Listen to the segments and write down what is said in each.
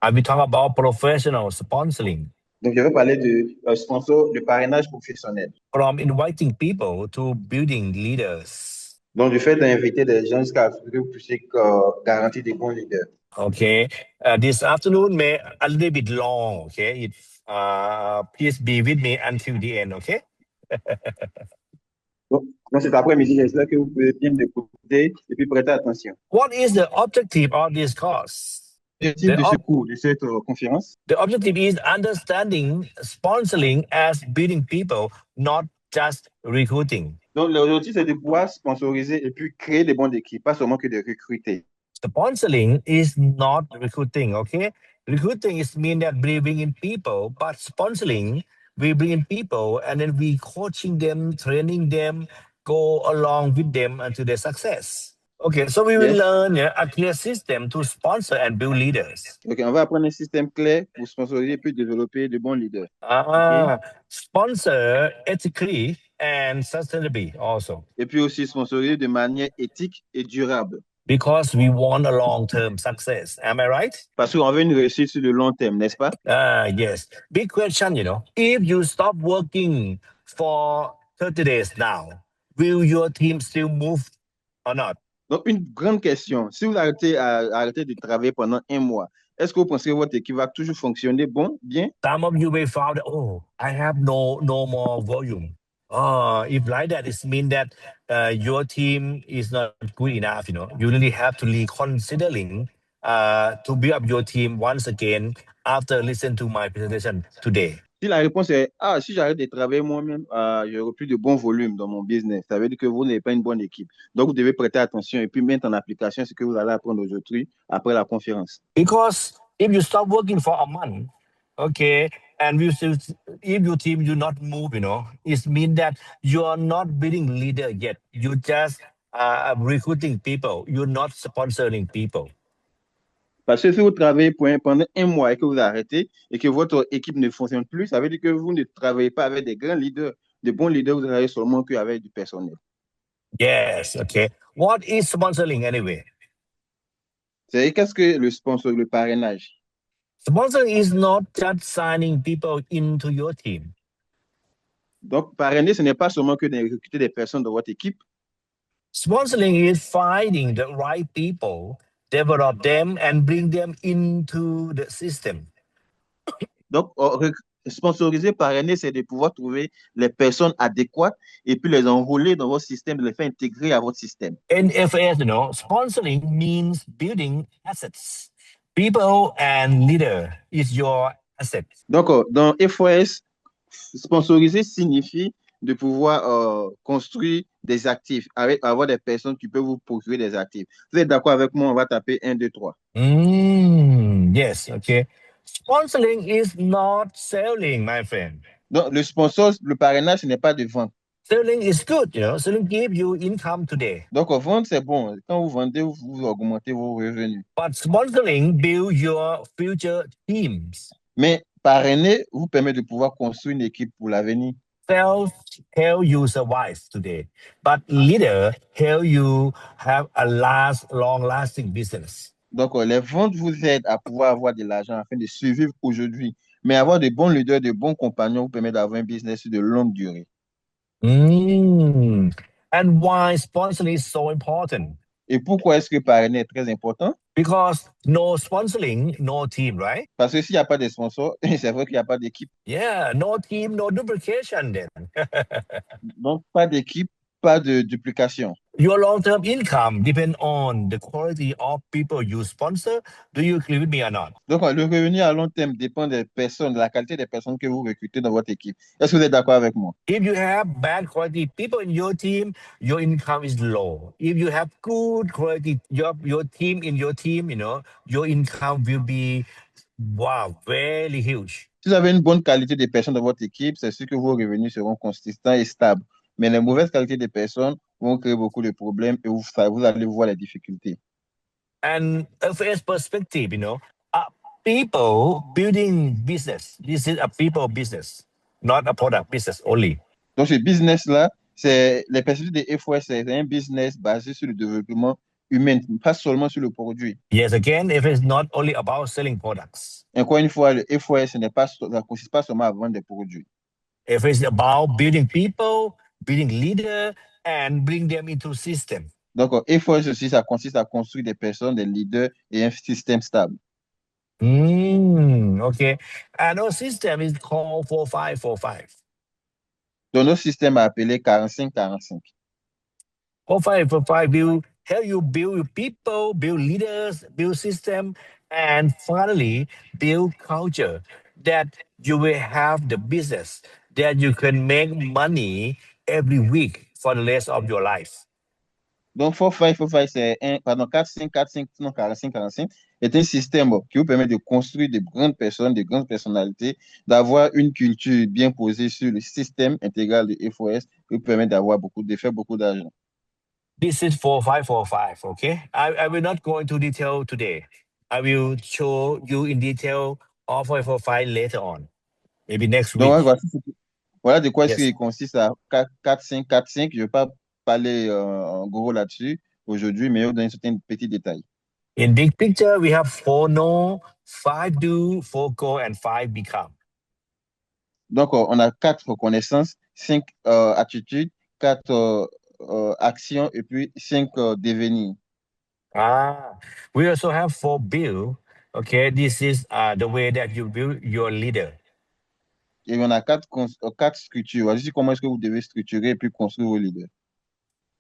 I will talk about professional sponsoring, Donc, je vais parler de sponsor, le parrainage professionnel. from inviting people to building leaders. Donc, du fait d'inviter des gens jusqu'à ce que vous puissiez garantir des bons leaders. Okay, this afternoon may a little bit long. Okay, please be with me until the end. Okay. Donc cet après-midi, j'espère que vous pouvez bien m'écouter et puis prêter attention. What is the objective of this course? L'objectif de ce cours, de cette conférence, The objective is understanding sponsoring as building people, not just recruiting. donc l'objectif, c'est de pouvoir sponsoriser et puis créer des bonnes équipes, pas seulement que de recruter. Sponsoring is not recruiting, okay? Recruiting is mean that bringing in people, but sponsoring, we bring in people and then we coaching them, training them, go along with them until their success. Okay, so we will Yes. learn a clear system to sponsor and build leaders. Ok, on va apprendre un système clair pour sponsoriser et puis développer de bons leaders. Sponsor ethically and sustainably also. Et puis aussi sponsoriser de manière éthique et durable. Because we want a long-term success. Am I right? Parce qu'on veut une réussite sur le long terme, n'est-ce pas? Yes. Big question, If you stop working for 30 days now, will your team still move or not? Donc, une grande question. Si vous arrêtez de travailler pendant un mois, est-ce que vous pensez que votre équipe va toujours fonctionner bien? Some of you may found, I have no more volume. If like that, it means that your team is not good enough. You really have to reconsidering to build up your team once again after listening to my presentation today. Si la réponse est si j'arrête de travailler moi-même, j'aurai plus de bon volume dans mon business. Ça veut dire que vous n'avez pas une bonne équipe. Donc, vous devez prêter attention et puis mettre en application ce que vous allez apprendre aujourd'hui après la conférence. Because if you stop working for a month, okay, and if your team do not move, it means that you are not building leader yet. You just recruiting people. You're not sponsoring people. Parce que si vous travaillez pendant un mois et que vous arrêtez et que votre équipe ne fonctionne plus, ça veut dire que vous ne travaillez pas avec des grands leaders, des bons leaders, vous travaillez seulement qu'avec du personnel. Yes, okay. What is sponsoring anyway? Qu'est-ce que le parrainage? Sponsoring is not just signing people into your team. Donc, parrainer, ce n'est pas seulement que de recruter des personnes dans votre équipe. Sponsoring is finding the right people, develop them, and bring them into the system. Donc, sponsoriser, parrainer, c'est de pouvoir trouver les personnes adéquates et puis les enrôler dans votre système, les faire intégrer à votre système. In FAS, sponsoring means building assets. People and leader is your asset. Donc, dans FOS, sponsoriser signifie de pouvoir construire des actifs, avoir des personnes qui peuvent vous procurer des actifs. Vous êtes d'accord avec moi? On va taper 1, 2, 3. Yes, okay. Sponsoring is not selling, my friend. Donc, le parrainage, ce n'est pas de vente. Selling is good, Selling gives you income today. Donc, vendre, c'est bon. Quand vous vendez, vous augmentez vos revenus. But sponsoring builds your future teams. Mais parrainer vous permet de pouvoir construire une équipe pour l'avenir. Sales help you survive today, but leader help you have a long-lasting business. Donc, les ventes vous aident à pouvoir avoir de l'argent afin de survivre aujourd'hui. Mais avoir de bons leaders, de bons compagnons vous permet d'avoir un business de longue durée. And why sponsoring is so important? Et pourquoi est-ce que parrainer est très important? Because no sponsoring, no team, right? Parce que s'il n'y a pas de sponsors, c'est vrai qu'il n'y a pas d'équipe. Yeah, no team, no duplication then. Donc, pas d'équipe, pas de duplication. Your long-term income depends on the quality of people you sponsor. Do you agree with me or not? Donc, le revenu à long terme dépend des personnes, de la qualité des personnes que vous recrutez dans votre équipe. Est-ce que vous êtes d'accord avec moi? If you have bad quality people in your team, your income is low. If you have good quality your team in your team, your income will be very huge. Si vous avez une bonne qualité de personnes dans votre équipe, c'est sûr que vos revenus seront consistants et stables. Mais les mauvaises qualités de personnes vont créer beaucoup de problèmes et vous allez voir les difficultés. And FAS perspective, people building business. This is a people business, not a product business only. Donc, ce business-là, c'est les perspectives de FOS, c'est un business basé sur le développement humaine, pas seulement sur le produit. Yes, again, if it's not only about selling products, Encore une fois, le FOS ce n'est pas, ça consiste pas seulement à vendre des produits. if it's about building people, building leader, and bring them into system. Donc, FOS aussi, ça consiste à construire des personnes, des leaders et un système stable. Okay. And our system is called 4545. Donc, notre système est appelé 45-45. 4545 will help you build people, build leaders, build system, and finally build culture that you will have the business that you can make money every week for the rest of your life. Donc, 4545, c'est un, pardon, 4545, non, 4545 est un système qui vous permet de construire de grandes personnes, de grandes personnalités, d'avoir une culture bien posée sur le système intégral de FOS qui vous permet de faire beaucoup d'argent. This is 4545, okay? I will not go into detail today. I will show you in detail all 4545 later on, maybe next Donc, week. voilà de quoi est-ce Yes. qu'il consiste à 4545. Je ne vais pas parler en gros là-dessus aujourd'hui, mais je vais vous donner certains petits détails. In big picture, we have 4 know, 5 do, 4 go, and 5 become. Donc, on a 4 connaissances, 5 attitudes, 4 actions et puis 5 devenirs. We also have 4 build. Okay, this is the way that you build your leader. Et on a 4 structures. Voici comment est-ce que vous devez structurer et puis construire vos leaders.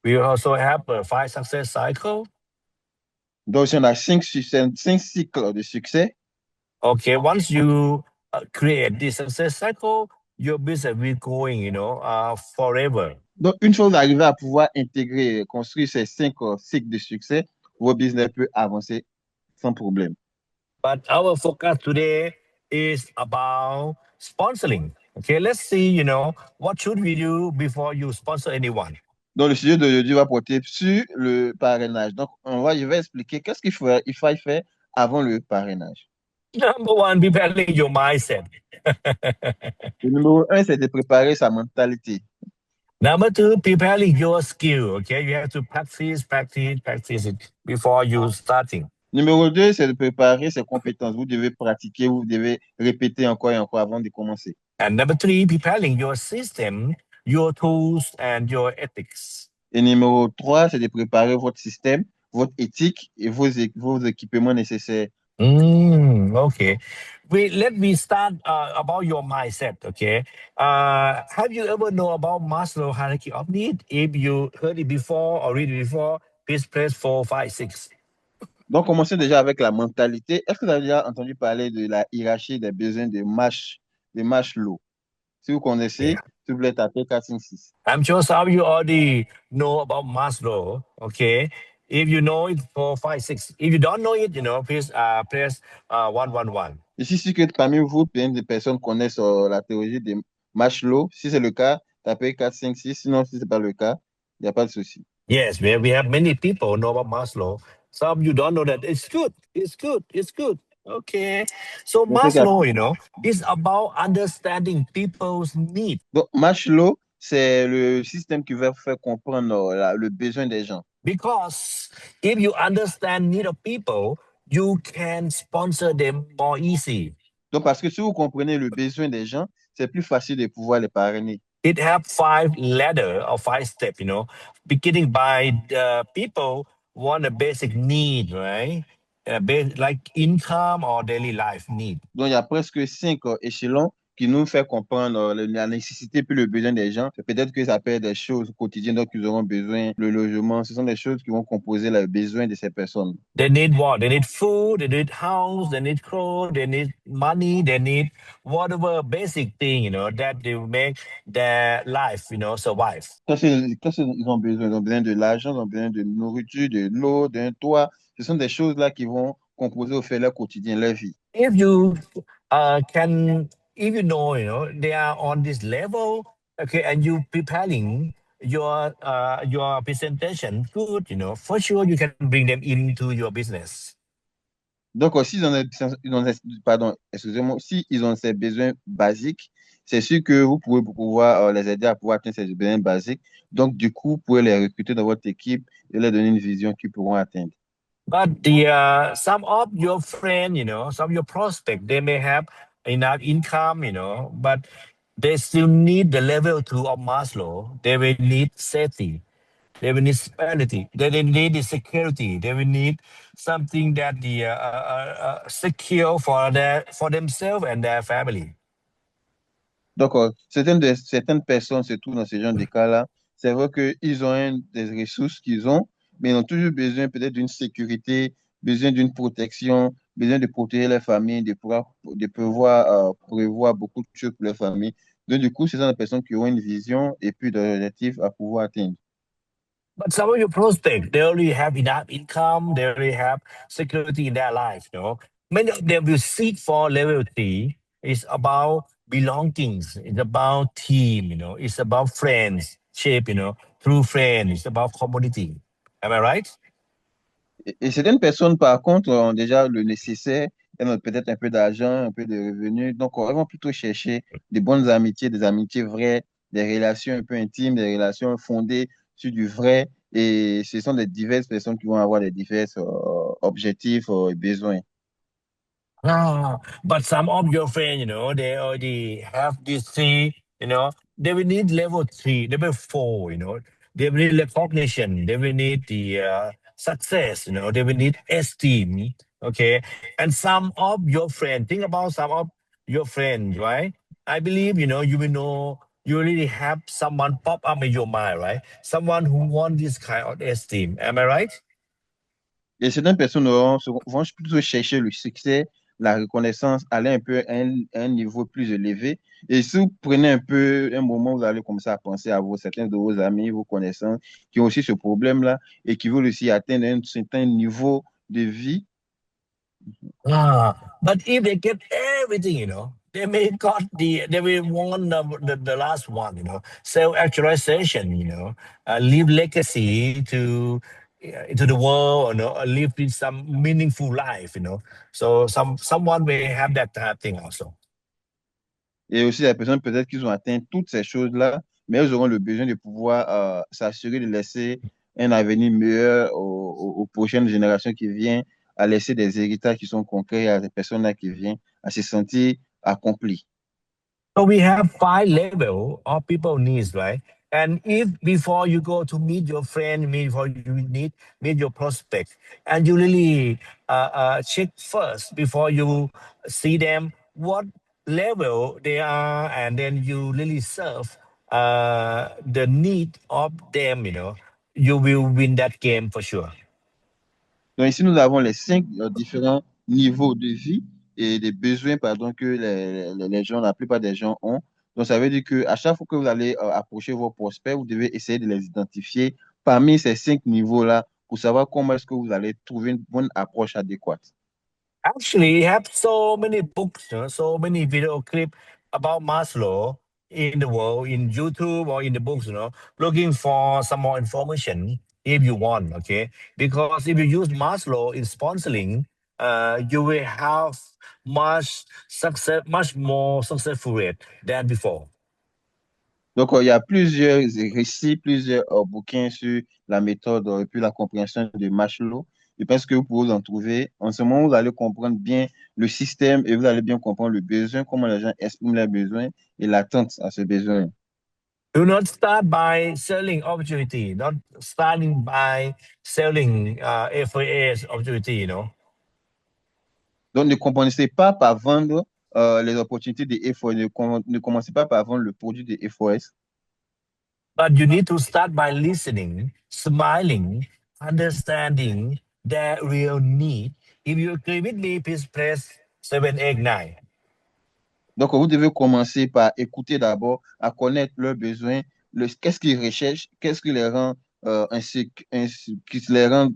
We also have a 5 success cycle. Donc, si on a 5 cycles de succès, Okay, once you create this success cycle, your business will going, forever. donc une fois que vous arrivez à pouvoir intégrer, construire ces 5 cycles de succès, vos business peut avancer sans problème. But our focus today is about sponsoring. Okay, let's see, what should we do before you sponsor anyone? Donc, le sujet d'aujourd'hui va porter sur le parrainage. Donc, je vais expliquer qu'est-ce il faut faire avant le parrainage. Number one, preparing your mindset. Le numéro 1, c'est de préparer sa mentalité. Number two, preparing your skill. Okay, you have to practice it before you starting. Numéro 2, c'est de préparer ses compétences. Vous devez pratiquer, vous devez répéter encore et encore avant de commencer. And number three, preparing your system, your tools, and your ethics. Et numéro 3, c'est de préparer votre système, votre éthique et vos équipements nécessaires. Okay. Let me start about your mindset. Okay. Have you ever know about Maslow hierarchy of need? If you heard it before or read it before, please press 4, 5, 6. Donc, commencez déjà avec la mentalité. Est-ce que vous avez déjà entendu parler de la hiérarchie des besoins de Maslow? Si vous connaissez, Yeah. s'il vous plaît, tapez 4, 5, 6. I'm sure some of you already know about Maslow. Okay. If you know it, 4, 5, 6. If you don't know it, please press 1, 1, 1. Je suis sûr que parmi vous, bien des personnes connaissent la théorie de Maslow. Si c'est le cas, tapez 4, 5, 6. Sinon, si ce n'est pas le cas, il n'y a pas de souci. Yes, we have many people know about Maslow. Some of you don't know that. It's good. It's good. It's good. Okay. So Donc, c'est Maslow, is about understanding people's needs. Donc, Maslow, c'est le système qui va faire comprendre le besoin des gens. Because if you understand need of people, you can sponsor them more easy. Donc, parce que si vous comprenez le besoin des gens, c'est plus facile de pouvoir les parrainer. It have 5 ladder or 5 steps, beginning by the people want a basic need, right? Like income or daily life need. Donc, il y a presque 5 échelons qui nous fait comprendre la nécessité puis le besoin des gens. Peut-être que ça peut être des choses quotidiennes, donc ils auront besoin, le logement, ce sont des choses qui vont composer le besoin de ces personnes. They need what? They need food, they need house, they need clothes, they need money, they need whatever basic thing, that they make their life, survive. Qu'est-ce qu'ils ont besoin? Ils ont besoin de l'argent, ils ont besoin de nourriture, de l'eau, d'un toit. Ce sont des choses-là qui vont composer au fait leur quotidien, leur vie. If you if you know, they are on this level, okay, and you preparing your presentation good, for sure you can bring them into your business. Donc, pardon, excusez-moi, si ils ont ces besoins basiques, c'est sûr que vous pouvez pouvoir les aider à pouvoir atteindre ces besoins basiques. Donc, du coup, vous pouvez les recruter dans votre équipe et leur donner une vision qu'ils pourront atteindre. But the some of your friend, some of your prospect, they may have enough income, but they still need the level two of Maslow. They will need safety. They will need stability. They will need the security. They will need something that the secure for themselves and their family. Donc, certaines personnes, surtout dans ce genre de cas-là, c'est vrai qu'ils ont des ressources qu'ils ont, mais ils ont toujours besoin peut-être d'une sécurité, besoin d'une protection, besoin de protéger leur famille, de pouvoir prévoir beaucoup de choses pour leur famille. Donc, du coup, ce sont des personnes qui ont une vision et puis des objectifs à pouvoir atteindre. But some of your prospects, they already have enough income, they already have security in their life. Many of them will seek for level three. It's about belongings, it's about team, it's about friends, shape, through friends, it's about community. Am I right? Et certaines personnes, par contre, ont déjà le nécessaire, elles ont peut-être un peu d'argent, un peu de revenus, donc elles vont plutôt chercher des bonnes amitiés, des amitiés vraies, des relations un peu intimes, des relations fondées sur du vrai. Et ce sont des diverses personnes qui vont avoir des divers objectifs et besoins. But some of your friends, they already have this three, they will need level three, level four, they will need recognition, they will need the success, they will need esteem, okay? And some of your friends, think about some of your friends, right? I believe, you will know, you already have someone pop up in your mind, right? Someone who want this kind of esteem. Am I right? Et certaines personnes vont plutôt chercher le succès, la reconnaissance, aller un peu à un niveau plus élevé. Et si vous prenez un peu un moment, vous allez commencer à penser à certains de vos amis, vos connaissances, qui ont aussi ce problème-là et qui veulent aussi atteindre un certain niveau de vie. But if they get everything, they will want the last one, self-actualization, leave legacy to the world, live with some meaningful life, So someone will have that type of thing also. Et aussi, les personnes, peut-être qu'ils ont atteint toutes ces choses-là, mais elles auront le besoin de pouvoir s'assurer de laisser un avenir meilleur aux prochaines générations qui viennent, à laisser des héritages qui sont concrets à ces personnes-là qui viennent, à se sentir accomplis. So we have five level of people needs, right? And if before you go to meet your friend, before you meet your prospect, and you really check first before you see them what level they are, and then you really serve the need of them. You will win that game for sure. Donc ici, nous avons les cinq différents niveaux de vie et des besoins, pardon, que les gens, la plupart des gens ont. Donc ça veut dire qu'à chaque fois que vous allez approcher vos prospects, vous devez essayer de les identifier parmi ces cinq niveaux-là pour savoir comment est-ce que vous allez trouver une bonne approche adéquate. Actually, you have so many books, so many video clip about Maslow in the world, in YouTube or in the books, looking for some more information if you want, okay? Because if you use Maslow in sponsoring, you will have much more successful rate than before. Donc, il y a plusieurs récits, plusieurs bouquins sur la méthode et puis la compréhension de Maslow. Je pense que vous pouvez vous en trouver. En ce moment, vous allez comprendre bien le système et vous allez bien comprendre le besoin, comment les gens expriment leurs besoins et l'attente à ce besoin. Do not start by selling opportunity, not starting by selling FAS opportunity. Donc, ne commencez pas par vendre les opportunités de FOS. Ne commencez pas par vendre le produit de FOS. But you need to start by listening, smiling, understanding their real need. If you agree with me, please press 789. Donc, vous devez commencer par écouter d'abord, à connaître leurs besoins, qu'est-ce qu'ils recherchent, qu'est-ce qui les rend, qui les rend,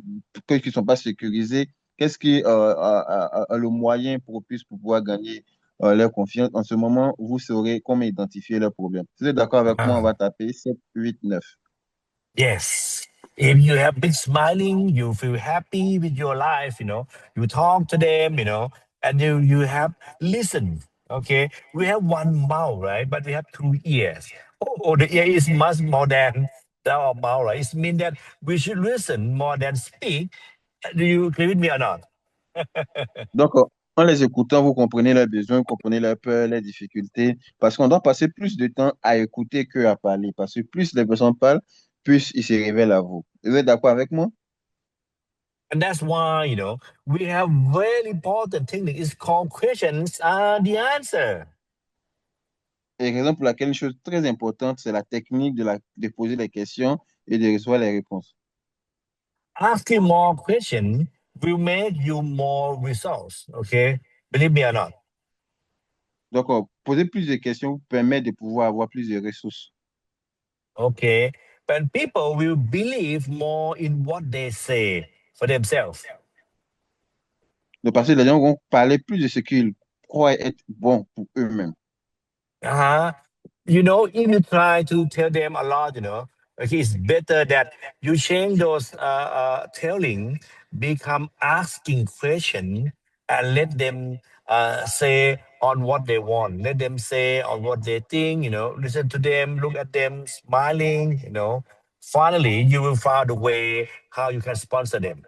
qu'ils ne sont pas sécurisés, qu'est-ce qui a le moyen propice pour pouvoir gagner leur confiance. En ce moment, vous saurez comment identifier leurs problèmes. Si vous êtes d'accord avec moi, on va taper 7, 8, 9. Yes. If you have been smiling, you feel happy with your life, you talk to them, and you have listened. Okay, we have one mouth, right? But we have two ears. Oh, the ear is much more than the mouth, right? It means that we should listen more than speak. Do you agree with me or not? Donc, en les écoutant, vous comprenez leurs besoins, vous comprenez leurs peurs, leurs difficultés, parce qu'on doit passer plus de temps à écouter qu'à parler, parce que plus les personnes parlent, plus ils se révèlent à vous. Vous êtes d'accord avec moi? And that's why, we have very important technique. It's called questions are the answer. Et raison pour laquelle une chose très importante, c'est la technique de poser les questions et de recevoir les réponses. Asking more questions will make you more results. Okay, believe me or not. Donc, poser plus de questions vous permet de pouvoir avoir plus de ressources. Okay, but people will believe more in what they say for themselves. Donc, parce que les gens vont parler plus de ce qu'ils croient être bon pour eux-mêmes. Uh-huh. If you try to tell them a lot, okay, it's better that you change those telling, become asking question, and let them say on what they want. Let them say on what they think, listen to them, look at them, smiling, Finally, you will find a way how you can sponsor them.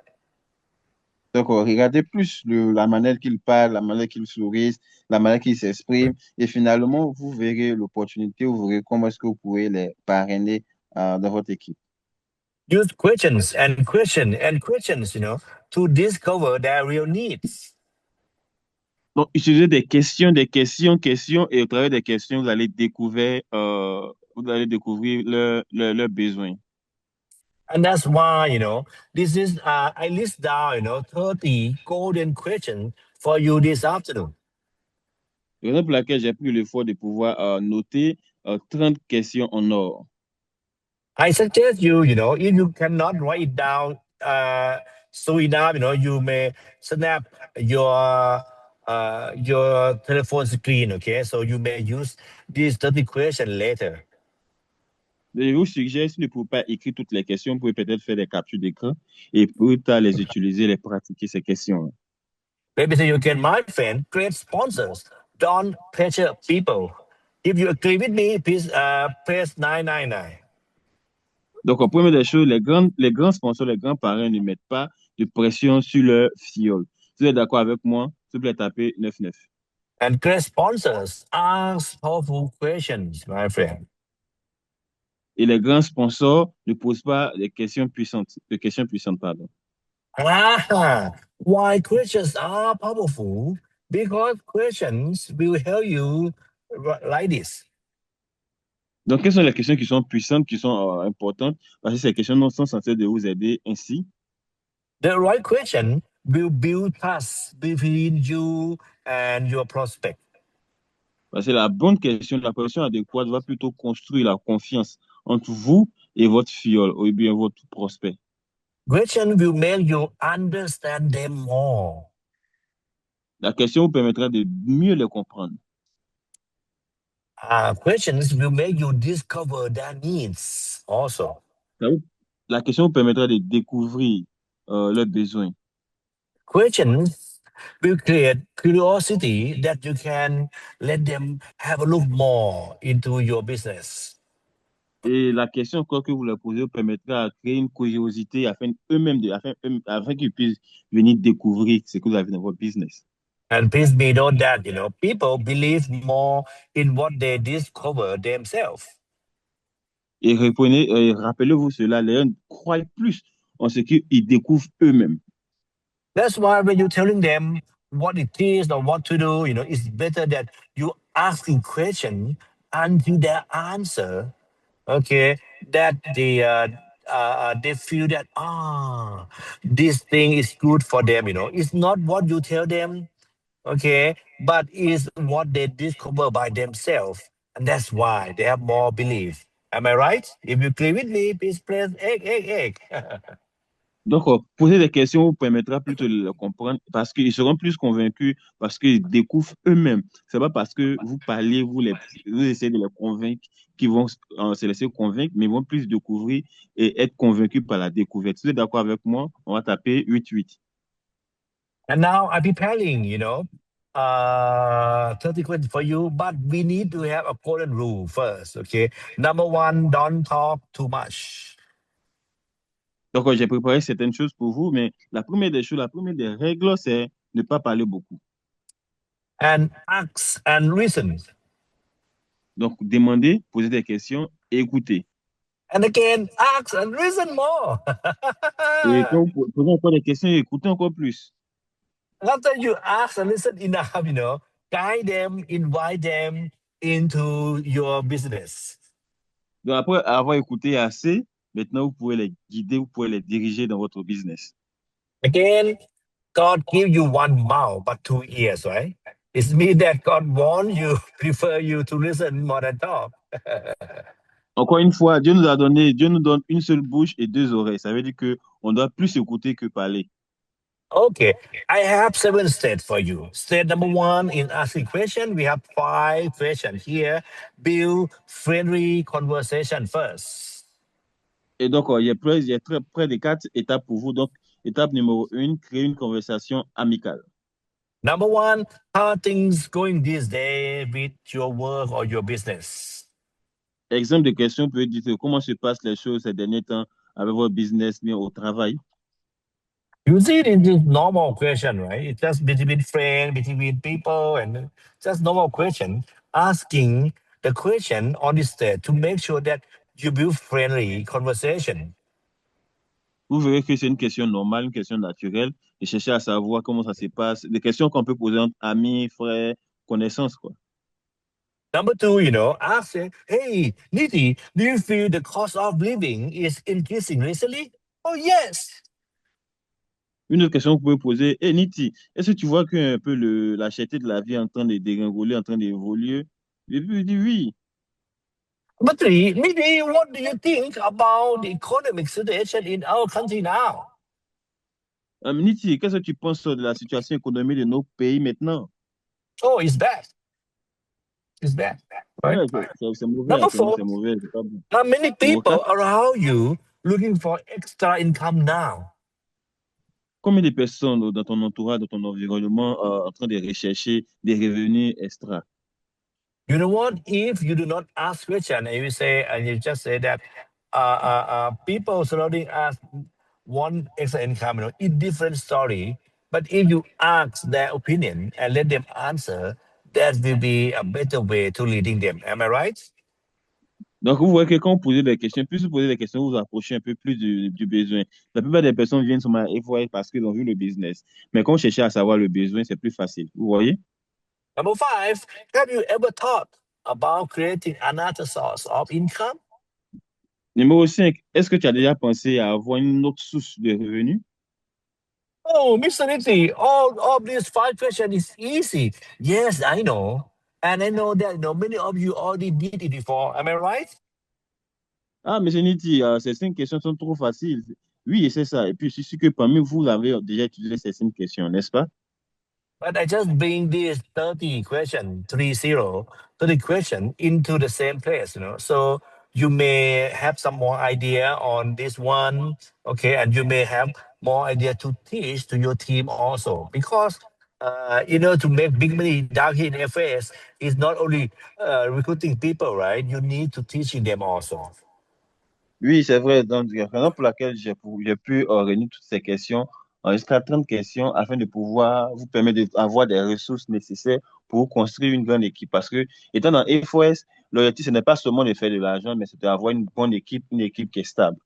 Donc, regardez plus la manière qu'ils parlent, la manière qu'ils sourient, la manière qu'ils s'expriment. Et finalement, vous verrez l'opportunité, vous verrez comment est-ce que vous pouvez les parrainer dans votre équipe. Use questions, to discover their real needs. Donc, utilisez des questions, questions, et au travers des questions, vous allez découvrir leurs besoins. And that's why, this is, I list down, 30 golden questions for you this afternoon. Raison pour laquelle j'ai pris l'effort de pouvoir noter 30 questions en or. I suggest you, if you cannot write it down soon enough, you may snap your telephone screen, okay? So you may use these 30 questions later. Je vous suggère, si vous ne pouvez pas écrire toutes les questions, vous pouvez peut-être faire des captures d'écran et plus tard les utiliser, les pratiquer ces questions. Maybe so you can, my friend, create sponsors. Don't pressure people. If you agree with me, please press 999. Donc, en première des choses, les grands sponsors, les grands parrains ne mettent pas de pression sur leur fiole. Si vous êtes d'accord avec moi, s'il vous plaît, tapez 99. And great sponsors ask powerful questions, my friend. Et les grands sponsors ne posent pas de questions puissantes, pardon. Why questions are powerful? Because questions will help you like this. Donc, quelles sont les questions qui sont puissantes, qui sont importantes? Parce que ces questions sont censées de vous aider ainsi. The right question will build trust between you and your prospect. Parce que la question adéquate va plutôt construire la confiance entre vous et votre fiole, ou bien votre prospect. Question will make you understand them more. La question vous permettra de mieux les comprendre. Questions will make you discover their needs also. La question vous permettra de découvrir leurs besoins. Questions will create curiosity that you can let them have a look more into your business. Et la question encore que vous leur posez vous permettra de créer une curiosité afin qu'ils puissent venir découvrir ce que vous avez dans votre business. And please be note that, people believe more in what they discover themselves. Et rappelez-vous cela, les gens croient plus en ce qu'ils découvrent eux-mêmes. That's why when you're telling them what it is or what to do, it's better that you asking question until their answer, okay, that they feel that this thing is good for them. It's not what you tell them, okay, but is what they discover by themselves, and that's why they have more belief. Am I right? If you agree with me, please press egg. Donc, poser des questions vous permettra plutôt de le comprendre parce qu'ils seront plus convaincus parce qu'ils découvrent eux-mêmes. C'est pas parce que vous parlez, vous essayez de les convaincre qu'ils vont se laisser convaincre, mais ils vont plus découvrir et être convaincus par la découverte. Si vous êtes d'accord avec moi, on va taper 88. And now I'm preparing, 30 questions for you, but we need to have a golden rule first, okay? Number one, don't talk too much. Donc, j'ai préparé certaines choses pour vous, mais la première des choses, la première des règles, c'est ne pas parler beaucoup. And ask and listen. Donc, demandez, posez des questions et écoutez. And again, ask and listen more. Et quand vous posez encore des questions, écoutez encore plus. After you ask and listen enough, guide them, invite them into your business. Donc, après avoir écouté assez, maintenant, vous pouvez les guider, vous pouvez les diriger dans votre business. Again, God give you one mouth but two ears, right? It means that God want you, prefer you to listen more than talk. Encore une fois, Dieu nous donne une seule bouche et deux oreilles. Ça veut dire que on doit plus écouter que parler. Okay, I have 7 steps for you. Step number one in asking question, we have 5 questions here. Build friendly conversation first. Et donc, il y a très près de 4 étapes pour vous. Donc, étape numéro 1, créer une conversation amicale. Number one, how are things going this day with your work or your business? Exemple de question peut dire comment se passent les choses ces derniers temps avec votre business, bien au travail. You see, it is normal question, right? It's just between friends, between people, and just normal question. Asking the question on the stage to make sure that you build friendly conversation. Vous verrez que c'est une question normale, une question naturelle, et chercher à savoir comment ça se passe. Des questions qu'on peut poser entre amis, frères, connaissances, quoi. Number two, ask, hey, Niti, do you feel the cost of living is increasing recently? Oh, yes. Une autre question que vous pouvez poser, hey Niti, est-ce que tu vois que un peu la cherté de la vie est en train de dégringoler, en train d'évoluer? Et puis il dit oui. Number three, Niti, what do you think about the economic situation in our country now? Niti, qu'est-ce que tu penses de la situation économique de nos pays maintenant? Oh, it's bad. It's bad, right? Ouais, c'est mauvais Number actuellement, four, c'est mauvais. C'est pas bon. how many Numéro people 4, around you looking for extra income now? combien de personnes dans ton entourage, dans ton environnement, en train de rechercher des revenus extra? You know what? If you do not ask question and you just say that people surrounding us want extra income, it's different story. But if you ask their opinion and let them answer, that will be a better way to leading them. Am I right? Donc, vous voyez que quand vous posez des questions, plus vous posez des questions, vous vous approchez un peu plus du besoin. La plupart des personnes viennent sur ma FYI parce qu'ils ont vu le business. Mais quand vous cherchez à savoir le besoin, c'est plus facile. Vous voyez? Number five, have you ever thought about creating another source of income? Numéro 5, est-ce que tu as déjà pensé à avoir une autre source de revenus? Oh, Mr. Nitti, all of these 5 questions is easy. Yes, I know. And I know that many of you already did it before. Am I right? Ah, mais Niti, ces 5 questions sont trop faciles. Oui, c'est ça. Et puis, je suis sûr que parmi vous, vous avez déjà utilisé ces 5 questions, n'est-ce pas? But I just bring this 30 question, 30 question into the same place. So you may have some more idea on this one, okay, and you may have more idea to teach to your team also. Because, to make big money down here in FS is not only recruiting people, right? You need to teaching them also. Oui, c'est vrai. Donc, la raison pour laquelle j'ai pu réunir toutes ces questions, jusqu'à 30 questions, afin de pouvoir vous permettre d'avoir des ressources nécessaires pour construire une grande équipe. Parce que, étant dans FOS, l'objectif, ce n'est pas seulement de faire de l'argent, mais c'est d'avoir une bonne équipe, une équipe qui est stable.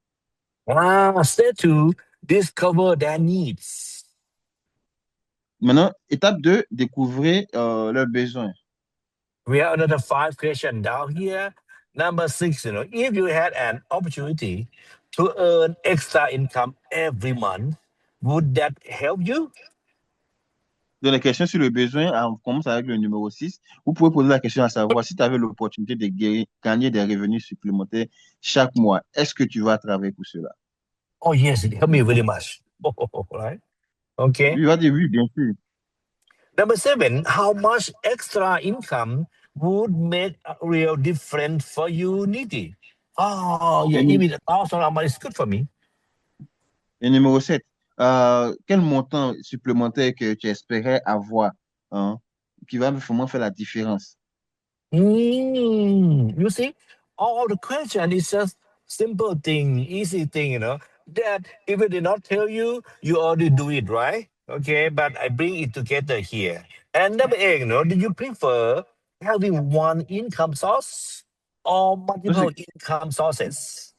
Step two, discover their needs. Maintenant, étape 2, découvrir leurs besoins. We have another 5 question down here. Number six, if you had an opportunity to earn extra income every month, would that help you? Dans les questions sur le besoin, on commence avec le numéro 6. Vous pouvez poser la question à savoir si tu avais l'opportunité de gagner des revenus supplémentaires chaque mois, est-ce que tu vas travailler pour cela? Oh, yes, it helped me very much. Right? Okay. Oui, il va dire oui, bien sûr. Number seven, how much extra income would make a real difference for you, Niti? Oh, yeah, Et, even 1,000 is good for me. et numéro 7, quel montant supplémentaire que tu espérais avoir, hein, qui va vraiment faire la différence. You see, all the question is just simple thing, easy thing, that if they did not tell you, you already do it, right? Okay, but I bring it together here. And number eight, do you prefer having one income source or Donc, multiple income sources?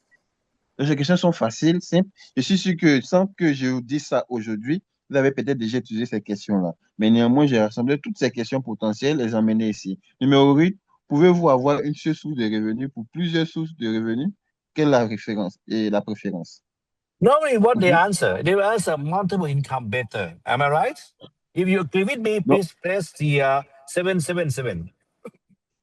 ces questions sont faciles, simples. Je suis sûr que sans que je vous dise ça aujourd'hui, vous avez peut-être déjà utilisé ces questions-là. Mais néanmoins, j'ai rassemblé toutes ces questions potentielles et les emmené ici. Numéro 8, pouvez-vous avoir une seule source de revenus pour plusieurs sources de revenus? Quelle est la référence et la préférence? Knowing what they Mhm. answer, they will answer multiple income better. Am I right? If you agree with me, Donc, please press the 777.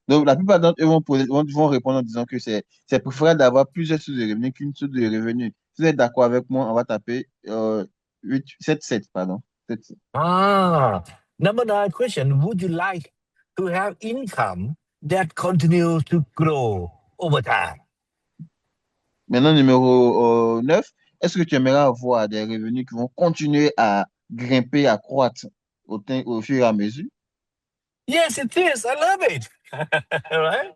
donc, la plupart d'entre eux vont répondre en disant que c'est préférable d'avoir plusieurs sources de revenus qu'une source de revenus. Si vous êtes d'accord avec moi, on va taper 8, 7, 7, pardon. 7, 7. Number nine question. Would you like to have income that continues to grow over time? Maintenant, numéro 9, est-ce que tu aimerais avoir des revenus qui vont continuer à grimper, à croître au fur et à mesure? Yes, it is. I love it. Right?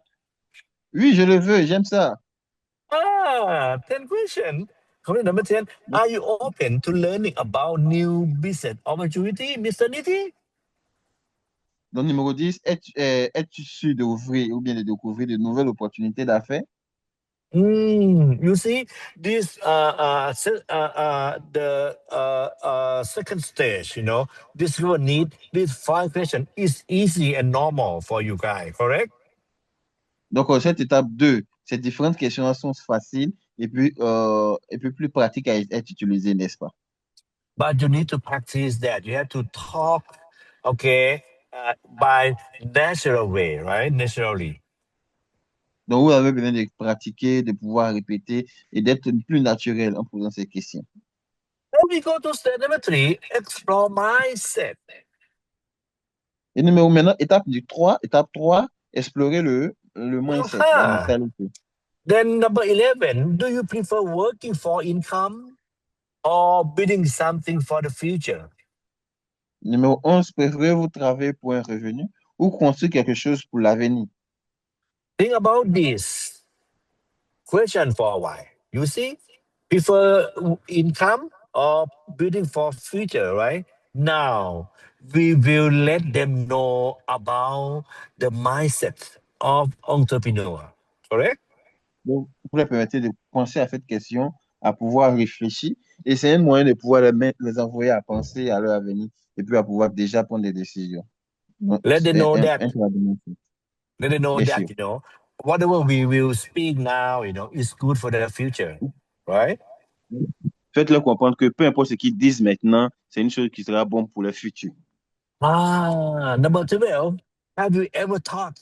Oui, je le veux, j'aime ça. 10 question. Comment number 10. Donc, Are you open to learning about new business opportunity, Mr. Niti? donc, numéro 10, es-tu sûr d'ouvrir ou bien de découvrir de nouvelles opportunités d'affaires? You see, this the second stage, this will need this five question is easy and normal for you guys, correct? Donc, cette étape 2, ces différentes questions sont faciles et puis plus pratiques à être utilisées, n'est-ce pas? But you need to practice that. You have to talk, okay, by natural way, right? Naturally. Donc, vous avez besoin de pratiquer, de pouvoir répéter et d'être plus naturel en posant ces questions. Then we go to step number three, explore mindset. Et numéro maintenant, étape 3, explorer le mindset, la Uh-huh. mentalité. Then number 11, do you prefer working for income or building something for the future? Numéro 11, préférez-vous travailler pour un revenu ou construire quelque chose pour l'avenir? Think about this question for a while. You see, prefer income or building for future, right? Now, we will let them know about the mindset of entrepreneur, correct? Donc, vous leur permettez de penser à cette question, à pouvoir réfléchir. Et c'est un moyen de pouvoir les envoyer à penser à leur avenir et puis à pouvoir déjà prendre des décisions. Donc, Let them c'est know un that, travail de mindset, let them know bien that, sûr. whatever we will speak now, is good for the future, right? Faites-leur comprendre que peu importe ce qu'ils disent maintenant, c'est une chose qui sera bonne pour le futur. Number 12, have you ever thought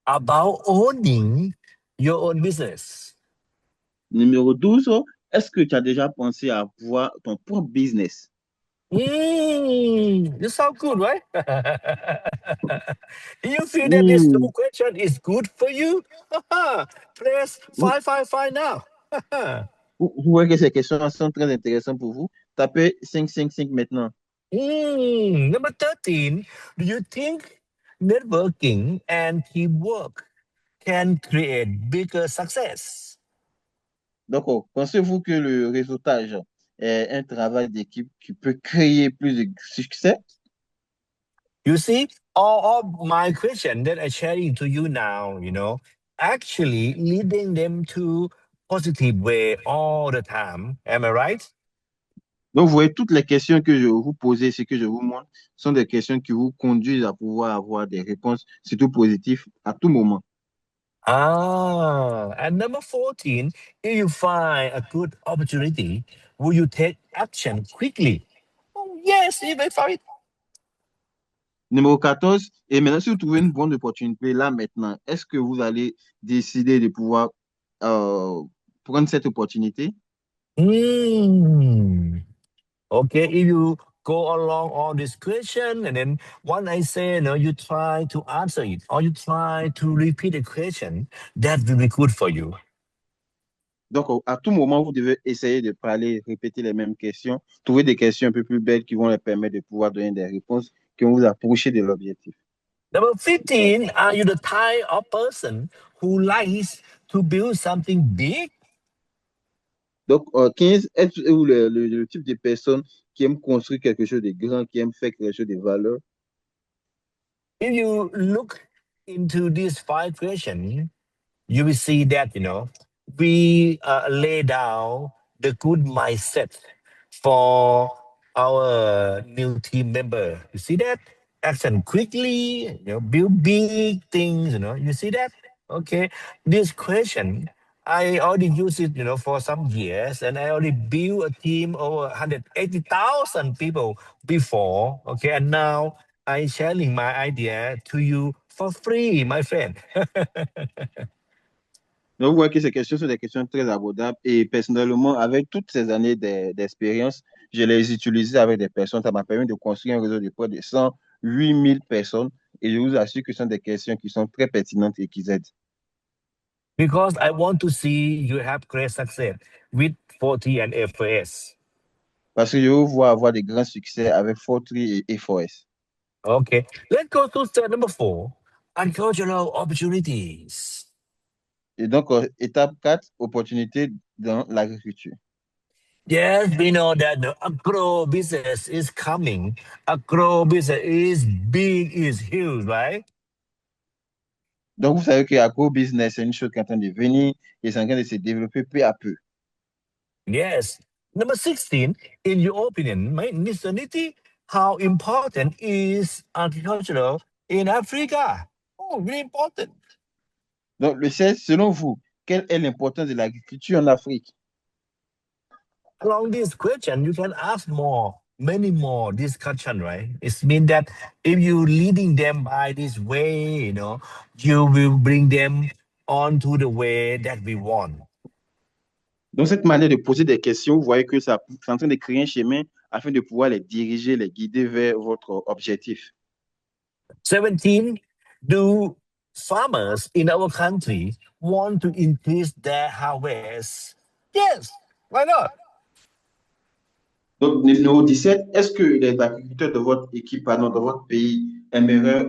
about owning your own business? Numéro 12, est-ce que tu as déjà pensé à avoir ton propre business? You sound good, right? You feel that this Hmm. two question is good for you? Press Vous, 555 now. vous voyez que ces questions sont très intéressantes pour vous. Tapez 555 maintenant. Number 13, do you think networking and teamwork can create bigger success? Donc, pensez-vous que le réseautage est un travail d'équipe qui peut créer plus de succès? You see, all of my question that I sharing to you now, actually leading them to positive way all the time. Am I right? Donc, vous voyez, toutes les questions que je vous posais, ce que je vous montre, sont des questions qui vous conduisent à pouvoir avoir des réponses, surtout positives, à tout moment. And number 14, if you find a good opportunity, will you take action quickly? Oh, yes, if I find it. Numéro 14, et maintenant, si vous trouvez une bonne opportunité là maintenant, est-ce que vous allez décider de pouvoir euh, prendre cette opportunité? Hmm. Okay, if you go along all this question and then when I say you try to answer it or you try to repeat the question, that will be good for you. Donc, à tout moment, vous devez essayer de parler, répéter les mêmes questions, trouver des questions un peu plus belles qui vont les permettre de pouvoir donner des réponses qui vont vous approcher de l'objectif. Number 15, are you the type of person who likes to build something big? Donc, 15, êtes-vous le type de personne qui aime construire quelque chose de grand, qui aime faire quelque chose de valeur? If you look into these 5 questions, you will see that, we lay down the good mindset for our new team member. You see that? Action quickly, build big things, you see that? Okay. This question, I already use it, for some years, and I already built a team over 180,000 people before. Okay. And now I sharing my idea to you for free, my friend. Donc, vous voyez que ces questions sont des questions très abordables et personnellement, avec toutes ces années d'expérience, je les utilise avec des personnes. Ça m'a permis de construire un réseau de près de 108 000 personnes et je vous assure que ce sont des questions qui sont très pertinentes et qui aident. Because I want to see you have great success with 40 and FOS. Parce que je vous vois avoir de grands succès avec Fortry et Forest. Okay, let's go to step number 4, agricultural opportunities. Et donc, étape 4, opportunités dans l'agriculture. Yes, we know that the agro business is coming. Agro business is big, is huge, right? Donc, vous savez que agro-business, c'est une chose qui est en train de venir et c'est en train de se développer peu à peu. Yes. Number 16, in your opinion, Mr. Niti, how important is agricultural in Africa? Oh, really important. Donc, le 16, selon vous, quelle est l'importance de l'agriculture en Afrique? Along this question, you can ask more, many more discussion, right? It means that if you leading them by this way, you will bring them onto the way that we want. Donc, cette manière de poser des questions, vous voyez que ça, c'est en train de créer un chemin afin de pouvoir les diriger, les guider vers votre objectif. 17, do farmers in our country want to increase their harvest? Yes, why not? Donc, numéro 17, est-ce que les agriculteurs de votre équipe, pardon, de votre pays aimeraient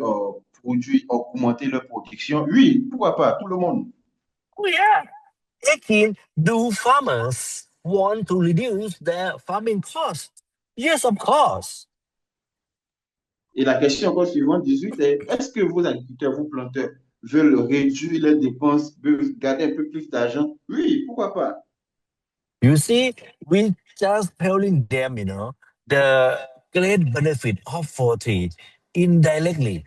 produire, augmenter leur production? Oui, pourquoi pas, tout le monde. Oh, yeah. 18, do farmers want to reduce their farming costs? Yes, of course. Et la question encore suivante, 18, est est-ce que vos agriculteurs, vos planteurs, veulent réduire leurs dépenses, veulent garder un peu plus d'argent? Oui, pourquoi pas? You see, we just telling them, the great benefit of 40 indirectly.